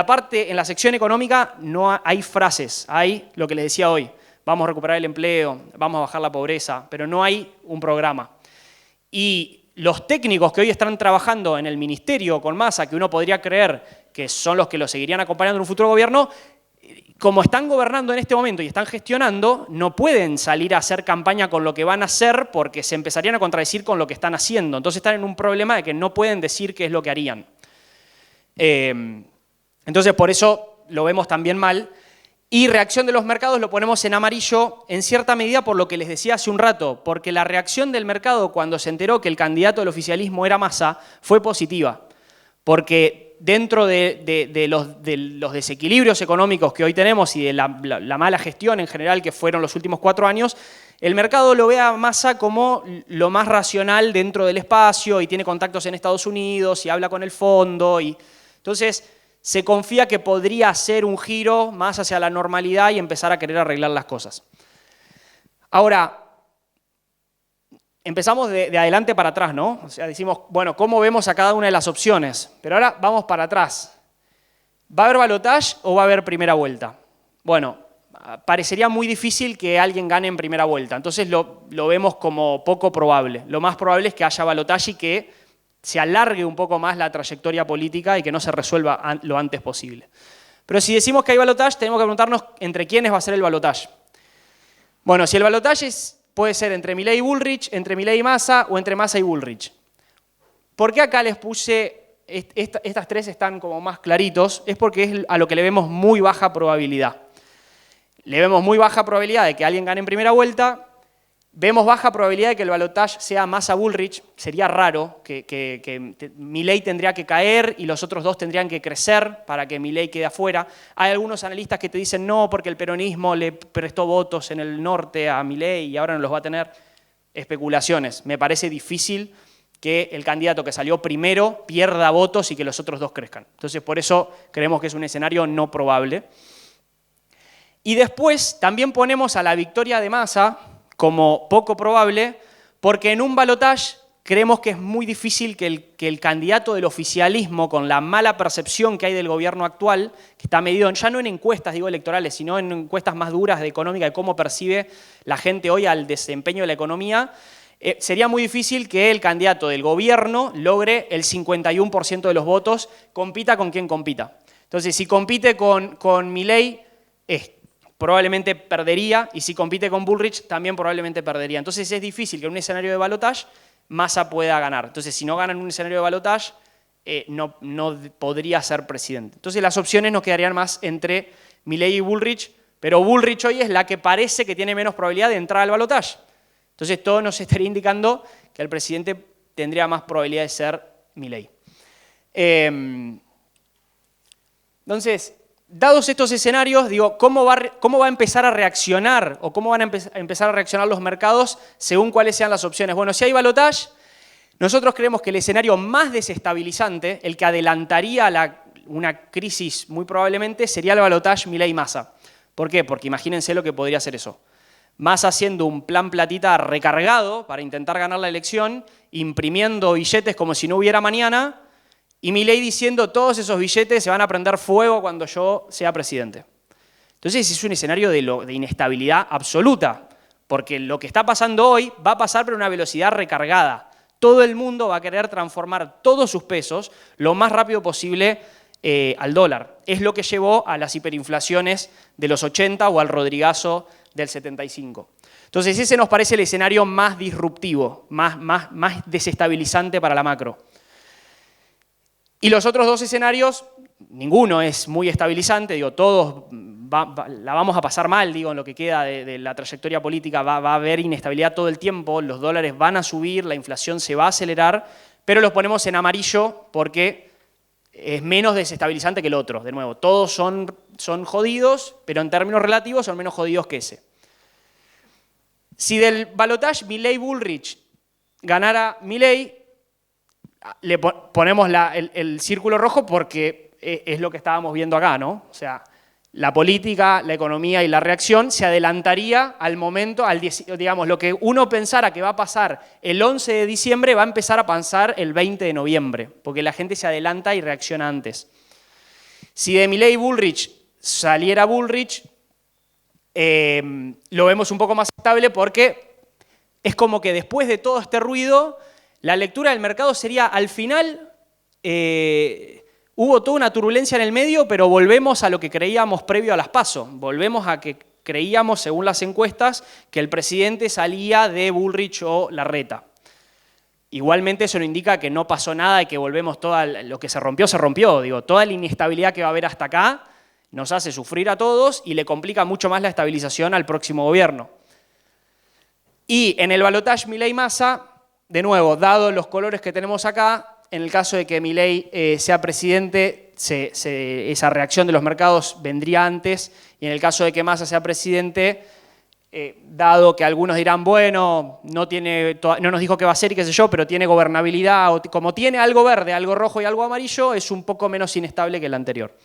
la sección económica no hay frases, hay lo que les decía hoy. Vamos a recuperar el empleo, vamos a bajar la pobreza, pero no hay un programa. Y los técnicos que hoy están trabajando en el ministerio con Massa, que uno podría creer que son los que lo seguirían acompañando en un futuro gobierno, como están gobernando en este momento y están gestionando, no pueden salir a hacer campaña con lo que van a hacer porque se empezarían a contradecir con lo que están haciendo. Entonces están en un problema de que no pueden decir qué es lo que harían. Entonces por eso lo vemos también mal. Y reacción de los mercados lo ponemos en amarillo, en cierta medida por lo que les decía hace un rato, porque la reacción del mercado cuando se enteró que el candidato del oficialismo era Massa fue positiva, porque dentro de los desequilibrios económicos que hoy tenemos y de la mala gestión en general que fueron los últimos 4 años, el mercado lo ve a Massa como lo más racional dentro del espacio y tiene contactos en Estados Unidos y habla con el fondo. Entonces se confía que podría hacer un giro más hacia la normalidad y empezar a querer arreglar las cosas. Ahora, empezamos de adelante para atrás, ¿no? O sea, decimos, bueno, ¿cómo vemos a cada una de las opciones? Pero ahora vamos para atrás. ¿Va a haber balotaje o va a haber primera vuelta? Bueno, parecería muy difícil que alguien gane en primera vuelta, entonces lo vemos como poco probable. Lo más probable es que haya balotaje y que se alargue un poco más la trayectoria política y que no se resuelva lo antes posible. Pero si decimos que hay balotaje, tenemos que preguntarnos entre quiénes va a ser el balotaje. Bueno, si el balotaje puede ser entre Milei y Bullrich, entre Milei y Massa o entre Massa y Bullrich. ¿Por qué acá les puse, estas tres están como más claritos? Es porque es a lo que le vemos muy baja probabilidad. Le vemos muy baja probabilidad de que alguien gane en primera vuelta. Vemos baja probabilidad de que el balotaje sea Massa-Bullrich. Sería raro que Milei tendría que caer y los otros dos tendrían que crecer para que Milei quede afuera. Hay algunos analistas que te dicen no, porque el peronismo le prestó votos en el norte a Milei y ahora no los va a tener. Especulaciones. Me parece difícil que el candidato que salió primero pierda votos y que los otros dos crezcan. Entonces, por eso creemos que es un escenario no probable. Y después también ponemos a la victoria de Massa como poco probable, porque en un balotaje creemos que es muy difícil que el candidato del oficialismo, con la mala percepción que hay del gobierno actual, que está medido ya no en encuestas, digo, electorales, sino en encuestas más duras de económica, de cómo percibe la gente hoy al desempeño de la economía, sería muy difícil que el candidato del gobierno logre el 51% de los votos, compita con quien compita. Entonces, si compite con Milei, probablemente perdería, y si compite con Bullrich, también probablemente perdería. Entonces, es difícil que en un escenario de balotaje Massa pueda ganar. Entonces, si no gana en un escenario de balotaje, no podría ser presidente. Entonces, las opciones nos quedarían más entre Milei y Bullrich, pero Bullrich hoy es la que parece que tiene menos probabilidad de entrar al balotaje. Entonces, todo nos estaría indicando que el presidente tendría más probabilidad de ser Milei. Entonces, dados estos escenarios, digo, ¿cómo va a empezar a reaccionar o cómo van a empezar a reaccionar los mercados según cuáles sean las opciones? Bueno, si hay balotaje, nosotros creemos que el escenario más desestabilizante, el que adelantaría una crisis muy probablemente, sería el balotaje Milei-Massa. ¿Por qué? Porque imagínense lo que podría ser eso. Massa haciendo un plan platita recargado para intentar ganar la elección, imprimiendo billetes como si no hubiera mañana, y Milei diciendo todos esos billetes se van a prender fuego cuando yo sea presidente. Entonces es un escenario de inestabilidad absoluta, porque lo que está pasando hoy va a pasar por una velocidad recargada. Todo el mundo va a querer transformar todos sus pesos lo más rápido posible al dólar. Es lo que llevó a las hiperinflaciones de los 80 o al Rodrigazo del 75. Entonces ese nos parece el escenario más disruptivo, más desestabilizante para la macro. Y los otros dos escenarios, ninguno es muy estabilizante, digo, todos la vamos a pasar mal, digo, en lo que queda de la trayectoria política, va a haber inestabilidad todo el tiempo, los dólares van a subir, la inflación se va a acelerar, pero los ponemos en amarillo porque es menos desestabilizante que el otro. De nuevo, todos son jodidos, pero en términos relativos son menos jodidos que ese. Si del balotaje Milei-Bullrich ganara Milei, le ponemos el círculo rojo porque es lo que estábamos viendo acá, ¿no? O sea, la política, la economía y la reacción se adelantaría al momento, digamos, lo que uno pensara que va a pasar el 11 de diciembre va a empezar a pasar el 20 de noviembre, porque la gente se adelanta y reacciona antes. Si de Milei y Bullrich saliera Bullrich, lo vemos un poco más estable porque es como que después de todo este ruido, la lectura del mercado sería, al final, hubo toda una turbulencia en el medio, pero volvemos a lo que creíamos previo a las PASO. Volvemos a que creíamos, según las encuestas, que el presidente salía de Bullrich o Larreta. Igualmente eso no indica que no pasó nada y que volvemos lo que se rompió. Digo, toda la inestabilidad que va a haber hasta acá nos hace sufrir a todos y le complica mucho más la estabilización al próximo gobierno. Y en el balotaje Milei-Massa, de nuevo, dado los colores que tenemos acá, en el caso de que Milei sea presidente, esa reacción de los mercados vendría antes, y en el caso de que Massa sea presidente, dado que algunos dirán, bueno, no nos dijo qué va a hacer y qué sé yo, pero tiene gobernabilidad, o como tiene algo verde, algo rojo y algo amarillo, es un poco menos inestable que el anterior.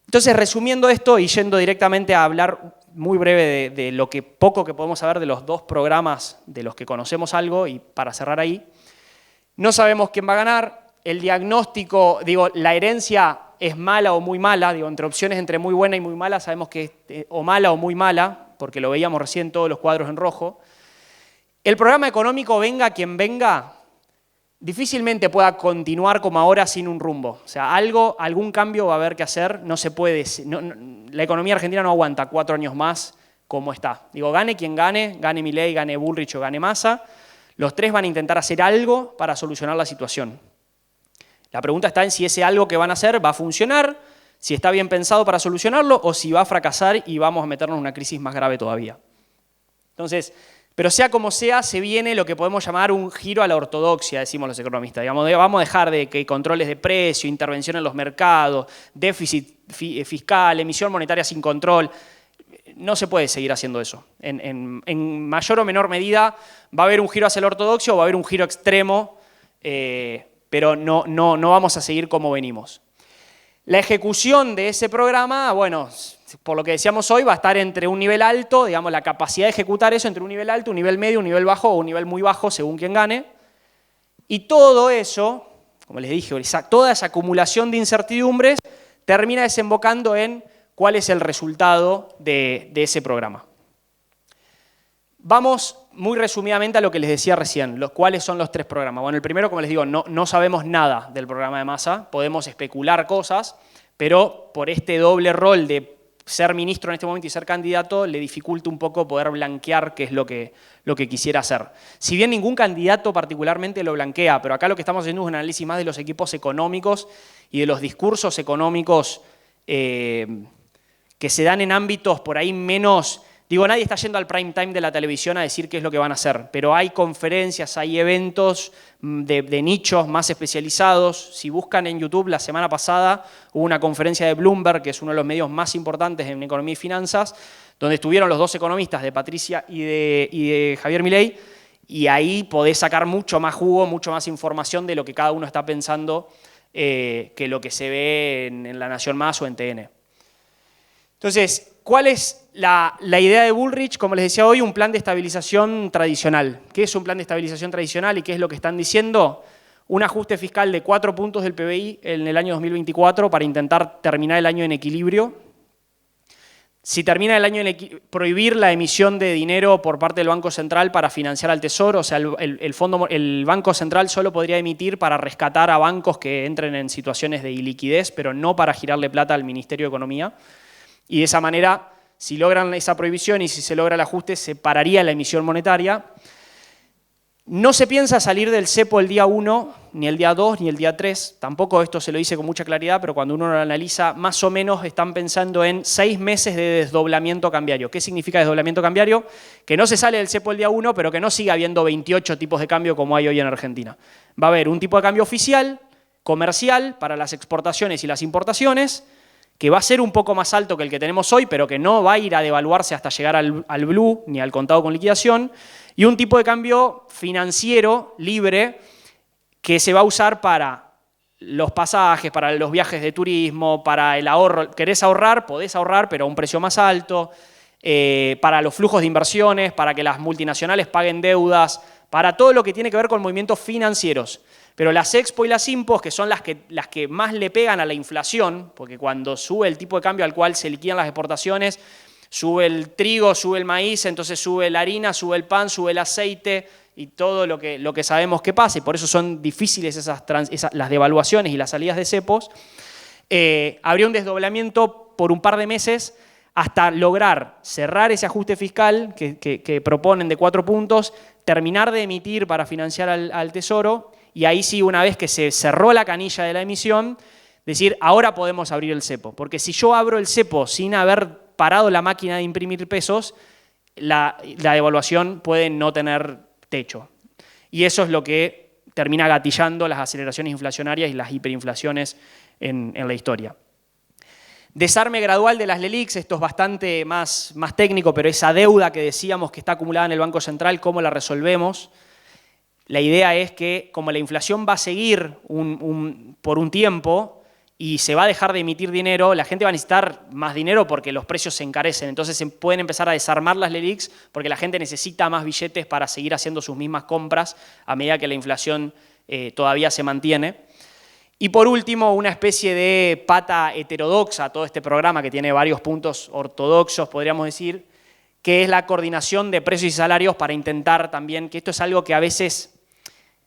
Entonces, resumiendo esto y yendo directamente a hablar muy breve de lo poco que podemos saber de los dos programas de los que conocemos algo, y para cerrar ahí, no sabemos quién va a ganar, el diagnóstico, digo, la herencia es mala o muy mala, digo, entre opciones entre muy buena y muy mala, sabemos que es o mala o muy mala, porque lo veíamos recién todos los cuadros en rojo. El programa económico, venga quien venga, difícilmente pueda continuar como ahora sin un rumbo. O sea, algún cambio va a haber que hacer, no se puede, la economía argentina no aguanta 4 años más como está. Digo, gane quien gane Milei, gane Bullrich o gane Massa, los tres van a intentar hacer algo para solucionar la situación. La pregunta está en si ese algo que van a hacer va a funcionar, si está bien pensado para solucionarlo o si va a fracasar y vamos a meternos en una crisis más grave todavía. Entonces, pero sea como sea, se viene lo que podemos llamar un giro a la ortodoxia, decimos los economistas. Digamos, vamos a dejar de que controles de precio, intervención en los mercados, déficit fiscal, emisión monetaria sin control. No se puede seguir haciendo eso. En mayor o menor medida va a haber un giro hacia la ortodoxia o va a haber un giro extremo, pero no vamos a seguir como venimos. La ejecución de ese programa, bueno, por lo que decíamos hoy, va a estar entre un nivel alto, digamos, la capacidad de ejecutar eso entre un nivel alto, un nivel medio, un nivel bajo o un nivel muy bajo, según quien gane. Y todo eso, como les dije, toda esa acumulación de incertidumbres termina desembocando en cuál es el resultado de ese programa. Vamos muy resumidamente a lo que les decía recién, cuáles son los 3 programas. Bueno, el primero, como les digo, no sabemos nada del programa de Massa, podemos especular cosas, pero por este doble rol de ser ministro en este momento y ser candidato, le dificulta un poco poder blanquear qué es lo que quisiera hacer. Si bien ningún candidato particularmente lo blanquea, pero acá lo que estamos haciendo es un análisis más de los equipos económicos y de los discursos económicos que se dan en ámbitos por ahí menos... Digo, nadie está yendo al prime time de la televisión a decir qué es lo que van a hacer, pero hay conferencias, hay eventos de nichos más especializados. Si buscan en YouTube, la semana pasada hubo una conferencia de Bloomberg, que es uno de los medios más importantes en economía y finanzas, donde estuvieron los 2 economistas, de Patricia y de Javier Milei, y ahí podés sacar mucho más jugo, mucho más información de lo que cada uno está pensando que lo que se ve en La Nación Más o en TN. Entonces, ¿cuál es la idea de Bullrich? Como les decía hoy, un plan de estabilización tradicional. ¿Qué es un plan de estabilización tradicional y qué es lo que están diciendo? Un ajuste fiscal de 4 puntos del PBI en el año 2024 para intentar terminar el año en equilibrio. Si termina el año en equilibrio, prohibir la emisión de dinero por parte del Banco Central para financiar al Tesoro. O sea, el Banco Central solo podría emitir para rescatar a bancos que entren en situaciones de iliquidez, pero no para girarle plata al Ministerio de Economía. Y de esa manera, si logran esa prohibición y si se logra el ajuste, se pararía la emisión monetaria. No se piensa salir del cepo el día 1, ni el día 2, ni el día 3. Tampoco esto se lo dice con mucha claridad, pero cuando uno lo analiza, más o menos están pensando en 6 meses de desdoblamiento cambiario. ¿Qué significa desdoblamiento cambiario? Que no se sale del cepo el día 1, pero que no siga habiendo 28 tipos de cambio como hay hoy en Argentina. Va a haber un tipo de cambio oficial, comercial, para las exportaciones y las importaciones, que va a ser un poco más alto que el que tenemos hoy, pero que no va a ir a devaluarse hasta llegar al blue ni al contado con liquidación, y un tipo de cambio financiero libre que se va a usar para los pasajes, para los viajes de turismo, para el ahorro. ¿Querés ahorrar? Podés ahorrar, pero a un precio más alto, para los flujos de inversiones, para que las multinacionales paguen deudas, para todo lo que tiene que ver con movimientos financieros. Pero las Expo y las Impos, que son las que más le pegan a la inflación, porque cuando sube el tipo de cambio al cual se liquidan las exportaciones, sube el trigo, sube el maíz, entonces sube la harina, sube el pan, sube el aceite y todo lo que sabemos que pasa, y por eso son difíciles las devaluaciones y las salidas de cepos. Habría un desdoblamiento por un par de meses hasta lograr cerrar ese ajuste fiscal que proponen de 4 puntos, terminar de emitir para financiar al Tesoro, y ahí sí, una vez que se cerró la canilla de la emisión, decir, ahora podemos abrir el cepo. Porque si yo abro el cepo sin haber parado la máquina de imprimir pesos, la devaluación puede no tener techo. Y eso es lo que termina gatillando las aceleraciones inflacionarias y las hiperinflaciones en la historia. Desarme gradual de las LELIQs, esto es bastante más técnico, pero esa deuda que decíamos que está acumulada en el Banco Central, ¿cómo la resolvemos? La idea es que como la inflación va a seguir por un tiempo y se va a dejar de emitir dinero, la gente va a necesitar más dinero porque los precios se encarecen. Entonces se pueden empezar a desarmar las LELIQs porque la gente necesita más billetes para seguir haciendo sus mismas compras a medida que la inflación todavía se mantiene. Y por último, una especie de pata heterodoxa a todo este programa que tiene varios puntos ortodoxos, podríamos decir, que es la coordinación de precios y salarios para intentar también, que esto es algo que a veces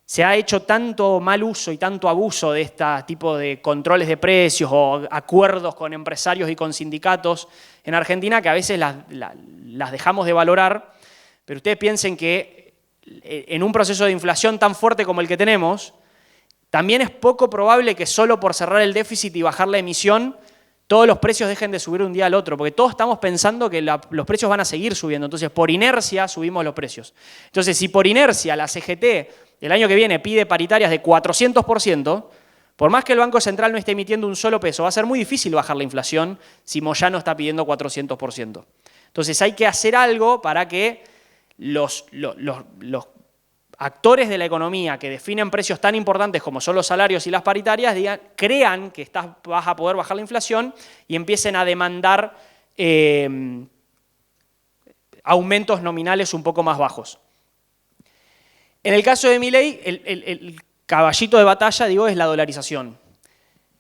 se ha hecho tanto mal uso y tanto abuso de este tipo de controles de precios o acuerdos con empresarios y con sindicatos en Argentina que a veces las dejamos de valorar, pero ustedes piensen que en un proceso de inflación tan fuerte como el que tenemos, también es poco probable que solo por cerrar el déficit y bajar la emisión todos los precios dejen de subir un día al otro, porque todos estamos pensando que los precios van a seguir subiendo, entonces por inercia subimos los precios. Entonces si por inercia la CGT el año que viene pide paritarias de 400%, por más que el Banco Central no esté emitiendo un solo peso, va a ser muy difícil bajar la inflación si Moyano está pidiendo 400%. Entonces hay que hacer algo para que los actores de la economía que definen precios tan importantes como son los salarios y las paritarias crean que vas a poder bajar la inflación y empiecen a demandar aumentos nominales un poco más bajos. En el caso de Milei, el caballito de batalla, digo, es la dolarización.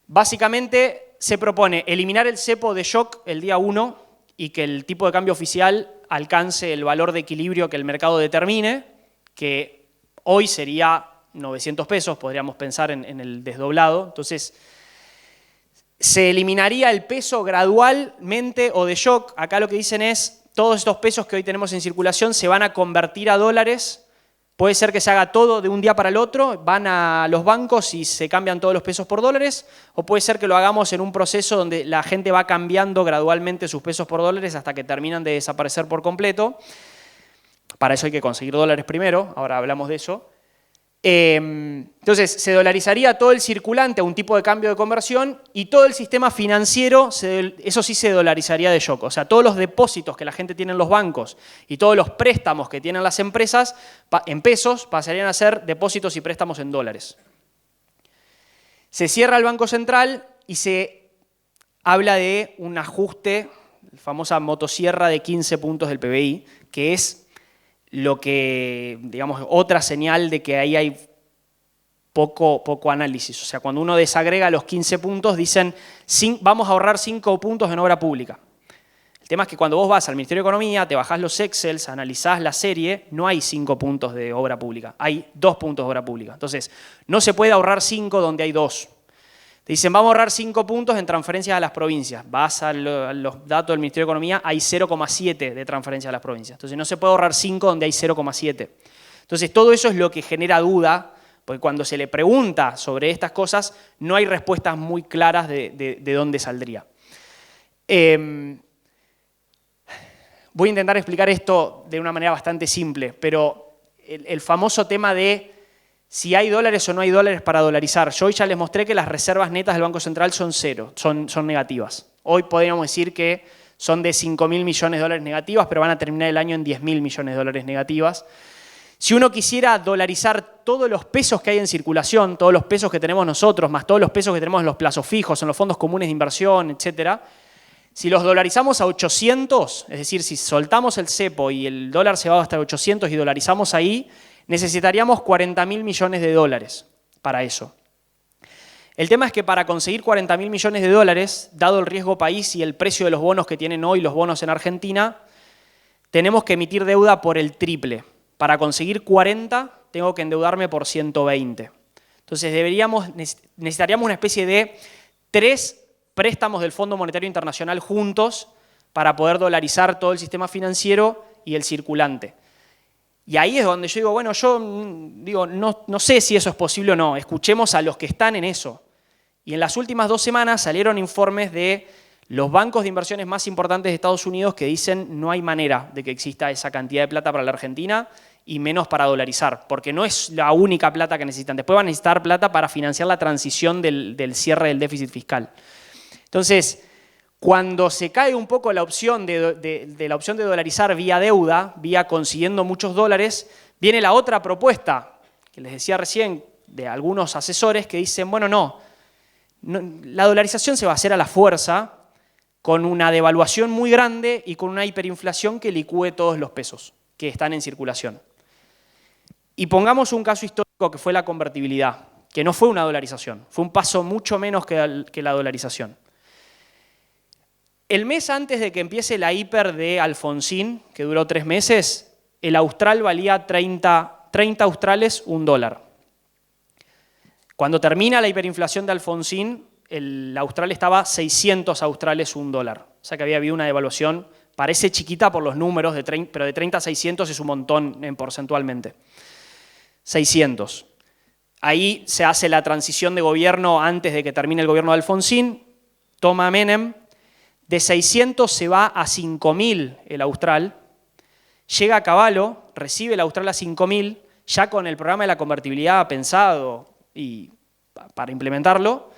Básicamente se propone eliminar el cepo de shock el día 1 y que el tipo de cambio oficial alcance el valor de equilibrio que el mercado determine, que hoy sería 900 pesos, podríamos pensar en el desdoblado. Entonces, se eliminaría el peso gradualmente o de shock. Acá lo que dicen es, todos estos pesos que hoy tenemos en circulación se van a convertir a dólares. Puede ser que se haga todo de un día para el otro, van a los bancos y se cambian todos los pesos por dólares, o puede ser que lo hagamos en un proceso donde la gente va cambiando gradualmente sus pesos por dólares hasta que terminan de desaparecer por completo. Para eso hay que conseguir dólares primero, ahora hablamos de eso. Entonces, se dolarizaría todo el circulante a un tipo de cambio de conversión y todo el sistema financiero, eso sí se dolarizaría de shock. O sea, todos los depósitos que la gente tiene en los bancos y todos los préstamos que tienen las empresas en pesos pasarían a ser depósitos y préstamos en dólares. Se cierra el Banco Central y se habla de un ajuste, la famosa motosierra de 15 puntos del PBI, que es lo que, digamos, otra señal de que ahí hay poco análisis. O sea, cuando uno desagrega los 15 puntos, dicen, vamos a ahorrar 5 puntos en obra pública. El tema es que cuando vos vas al Ministerio de Economía, te bajás los Excels, analizás la serie, no hay 5 puntos de obra pública, hay 2 puntos de obra pública. Entonces, no se puede ahorrar 5 donde hay 2. Te dicen, vamos a ahorrar 5 puntos en transferencias a las provincias. Vas a los datos del Ministerio de Economía, hay 0,7 de transferencias a las provincias. Entonces no se puede ahorrar 5 donde hay 0,7. Entonces todo eso es lo que genera duda, porque cuando se le pregunta sobre estas cosas, no hay respuestas muy claras de dónde saldría. Voy a intentar explicar esto de una manera bastante simple, pero el famoso tema de si hay dólares o no hay dólares para dolarizar. Yo hoy ya les mostré que las reservas netas del Banco Central son cero, son negativas. Hoy podríamos decir que son de 5.000 millones de dólares negativas, pero van a terminar el año en 10.000 millones de dólares negativas. Si uno quisiera dolarizar todos los pesos que hay en circulación, todos los pesos que tenemos nosotros, más todos los pesos que tenemos en los plazos fijos, en los fondos comunes de inversión, etc., si los dolarizamos a 800, es decir, si soltamos el cepo y el dólar se va hasta 800 y dolarizamos ahí, necesitaríamos 40.000 millones de dólares para eso. El tema es que para conseguir 40.000 millones de dólares, dado el riesgo país y el precio de los bonos que tienen hoy los bonos en Argentina, tenemos que emitir deuda por el triple. Para conseguir 40, tengo que endeudarme por 120. Entonces necesitaríamos una especie de 3 préstamos del Fondo Monetario Internacional juntos para poder dolarizar todo el sistema financiero y el circulante. Y ahí es donde yo digo, bueno, no sé si eso es posible o no, escuchemos a los que están en eso. Y en las últimas 2 semanas salieron informes de los bancos de inversiones más importantes de Estados Unidos que dicen no hay manera de que exista esa cantidad de plata para la Argentina y menos para dolarizar, porque no es la única plata que necesitan. Después van a necesitar plata para financiar la transición del cierre del déficit fiscal. Entonces, cuando se cae un poco la opción de dolarizar vía deuda, vía consiguiendo muchos dólares, viene la otra propuesta, que les decía recién, de algunos asesores que dicen, bueno, no, la dolarización se va a hacer a la fuerza, con una devaluación muy grande y con una hiperinflación que licúe todos los pesos que están en circulación. Y pongamos un caso histórico que fue la convertibilidad, que no fue una dolarización, fue un paso mucho menos que la dolarización. El mes antes de que empiece la hiper de Alfonsín, que duró 3 meses, el austral valía 30 australes, $1. Cuando termina la hiperinflación de Alfonsín, el austral estaba 600 australes, $1. O sea que había habido una devaluación, parece chiquita por los números, pero de 30 a 600 es un montón porcentualmente. 600. Ahí se hace la transición de gobierno antes de que termine el gobierno de Alfonsín, toma Menem. De 600 se va a 5.000 el austral, llega a Cavallo, recibe el austral a 5.000, ya con el programa de la convertibilidad pensado y para implementarlo,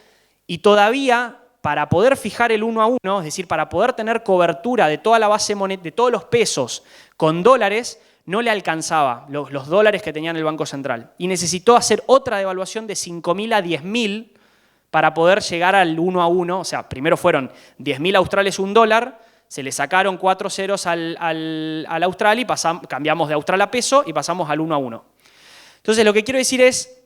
y todavía para poder fijar el 1 a 1, es decir, para poder tener cobertura de toda la base de todos los pesos con dólares, no le alcanzaba los dólares que tenía en el Banco Central. Y necesitó hacer otra devaluación de 5.000 a 10.000 para poder llegar al 1 a 1, o sea, primero fueron 10.000 australes $1, se le sacaron 4 ceros al austral y cambiamos de austral a peso y pasamos al 1 a 1. Entonces lo que quiero decir es,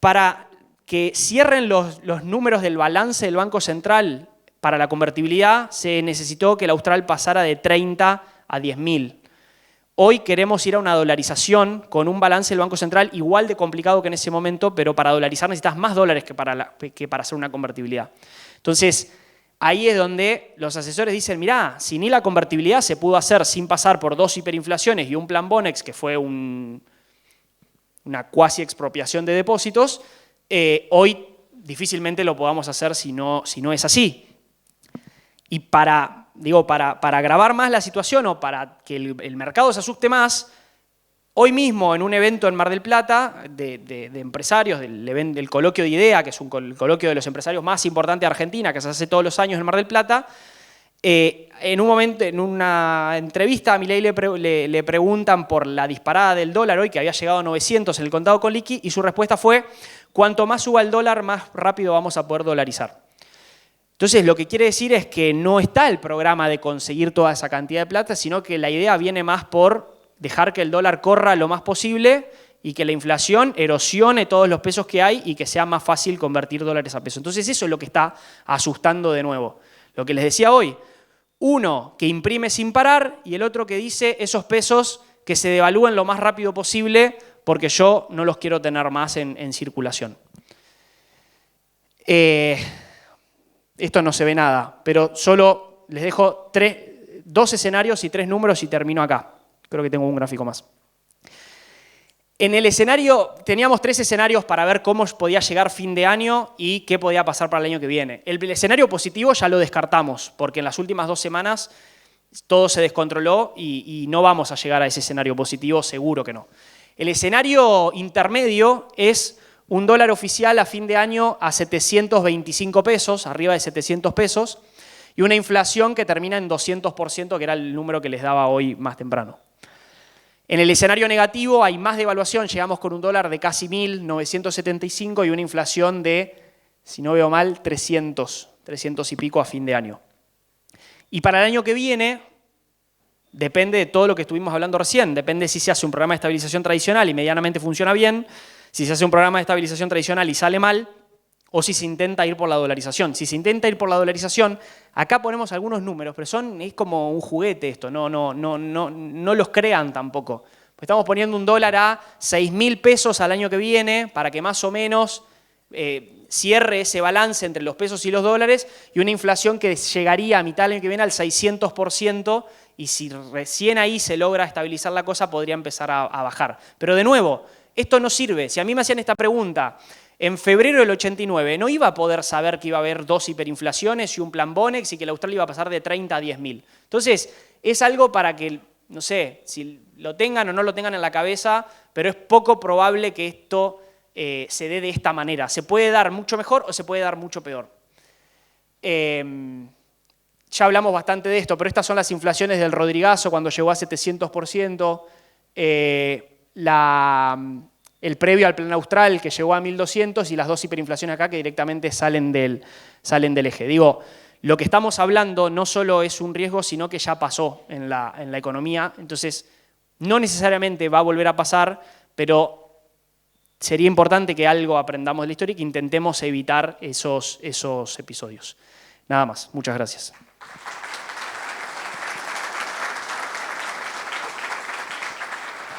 para que cierren los números del balance del Banco Central para la convertibilidad, se necesitó que el austral pasara de 30 a 10.000. Hoy queremos ir a una dolarización con un balance del Banco Central igual de complicado que en ese momento, pero para dolarizar necesitas más dólares que para hacer una convertibilidad. Entonces, ahí es donde los asesores dicen, mirá, si ni la convertibilidad se pudo hacer sin pasar por 2 hiperinflaciones y un plan Bonex, que fue una cuasi expropiación de depósitos, hoy difícilmente lo podamos hacer si no es así. Y para agravar más la situación o para que el mercado se asuste más, hoy mismo en un evento en Mar del Plata de empresarios, del coloquio de IDEA, que es el coloquio de los empresarios más importante de Argentina, que se hace todos los años en Mar del Plata, en un momento, en una entrevista a Milei le preguntan por la disparada del dólar hoy, que había llegado a 900 en el contado con liqui, y su respuesta fue, cuanto más suba el dólar, más rápido vamos a poder dolarizar. Entonces, lo que quiere decir es que no está el programa de conseguir toda esa cantidad de plata, sino que la idea viene más por dejar que el dólar corra lo más posible y que la inflación erosione todos los pesos que hay y que sea más fácil convertir dólares a pesos. Entonces, eso es lo que está asustando de nuevo. Lo que les decía hoy, uno que imprime sin parar y el otro que dice esos pesos que se devalúen lo más rápido posible porque yo no los quiero tener más en circulación. Esto no se ve nada, pero solo les dejo 2 escenarios y 3 números y termino acá. Creo que tengo un gráfico más. En el escenario, teníamos 3 escenarios para ver cómo podía llegar fin de año y qué podía pasar para el año que viene. El escenario positivo ya lo descartamos, porque en las últimas 2 semanas todo se descontroló y no vamos a llegar a ese escenario positivo, seguro que no. El escenario intermedio es un dólar oficial a fin de año a 725 pesos, arriba de 700 pesos, y una inflación que termina en 200%, que era el número que les daba hoy más temprano. En el escenario negativo hay más devaluación, llegamos con un dólar de casi 1.975 y una inflación de, si no veo mal, 300 y pico a fin de año. Y para el año que viene, depende de todo lo que estuvimos hablando recién, depende si se hace un programa de estabilización tradicional y medianamente funciona bien, si se hace un programa de estabilización tradicional y sale mal, o si se intenta ir por la dolarización. Si se intenta ir por la dolarización, acá ponemos algunos números, pero es como un juguete esto, no los crean tampoco. Estamos poniendo un dólar a 6.000 pesos al año que viene para que más o menos cierre ese balance entre los pesos y los dólares y una inflación que llegaría a mitad del año que viene al 600% y si recién ahí se logra estabilizar la cosa podría empezar a bajar. Pero de nuevo, esto no sirve. Si a mí me hacían esta pregunta en febrero del 89, no iba a poder saber que iba a haber 2 hiperinflaciones y un plan Bonex y que el austral iba a pasar de 30 a 10.000. Entonces, es algo para que, no sé, si lo tengan o no lo tengan en la cabeza, pero es poco probable que esto se dé de esta manera. Se puede dar mucho mejor o se puede dar mucho peor. Ya hablamos bastante de esto, pero estas son las inflaciones del Rodrigazo cuando llegó a 700%. El previo al plan austral que llegó a 1.200 y las 2 hiperinflaciones acá que directamente salen del eje. Digo, lo que estamos hablando no solo es un riesgo, sino que ya pasó en la economía. Entonces, no necesariamente va a volver a pasar, pero sería importante que algo aprendamos de la historia y que intentemos evitar esos episodios. Nada más. Muchas gracias.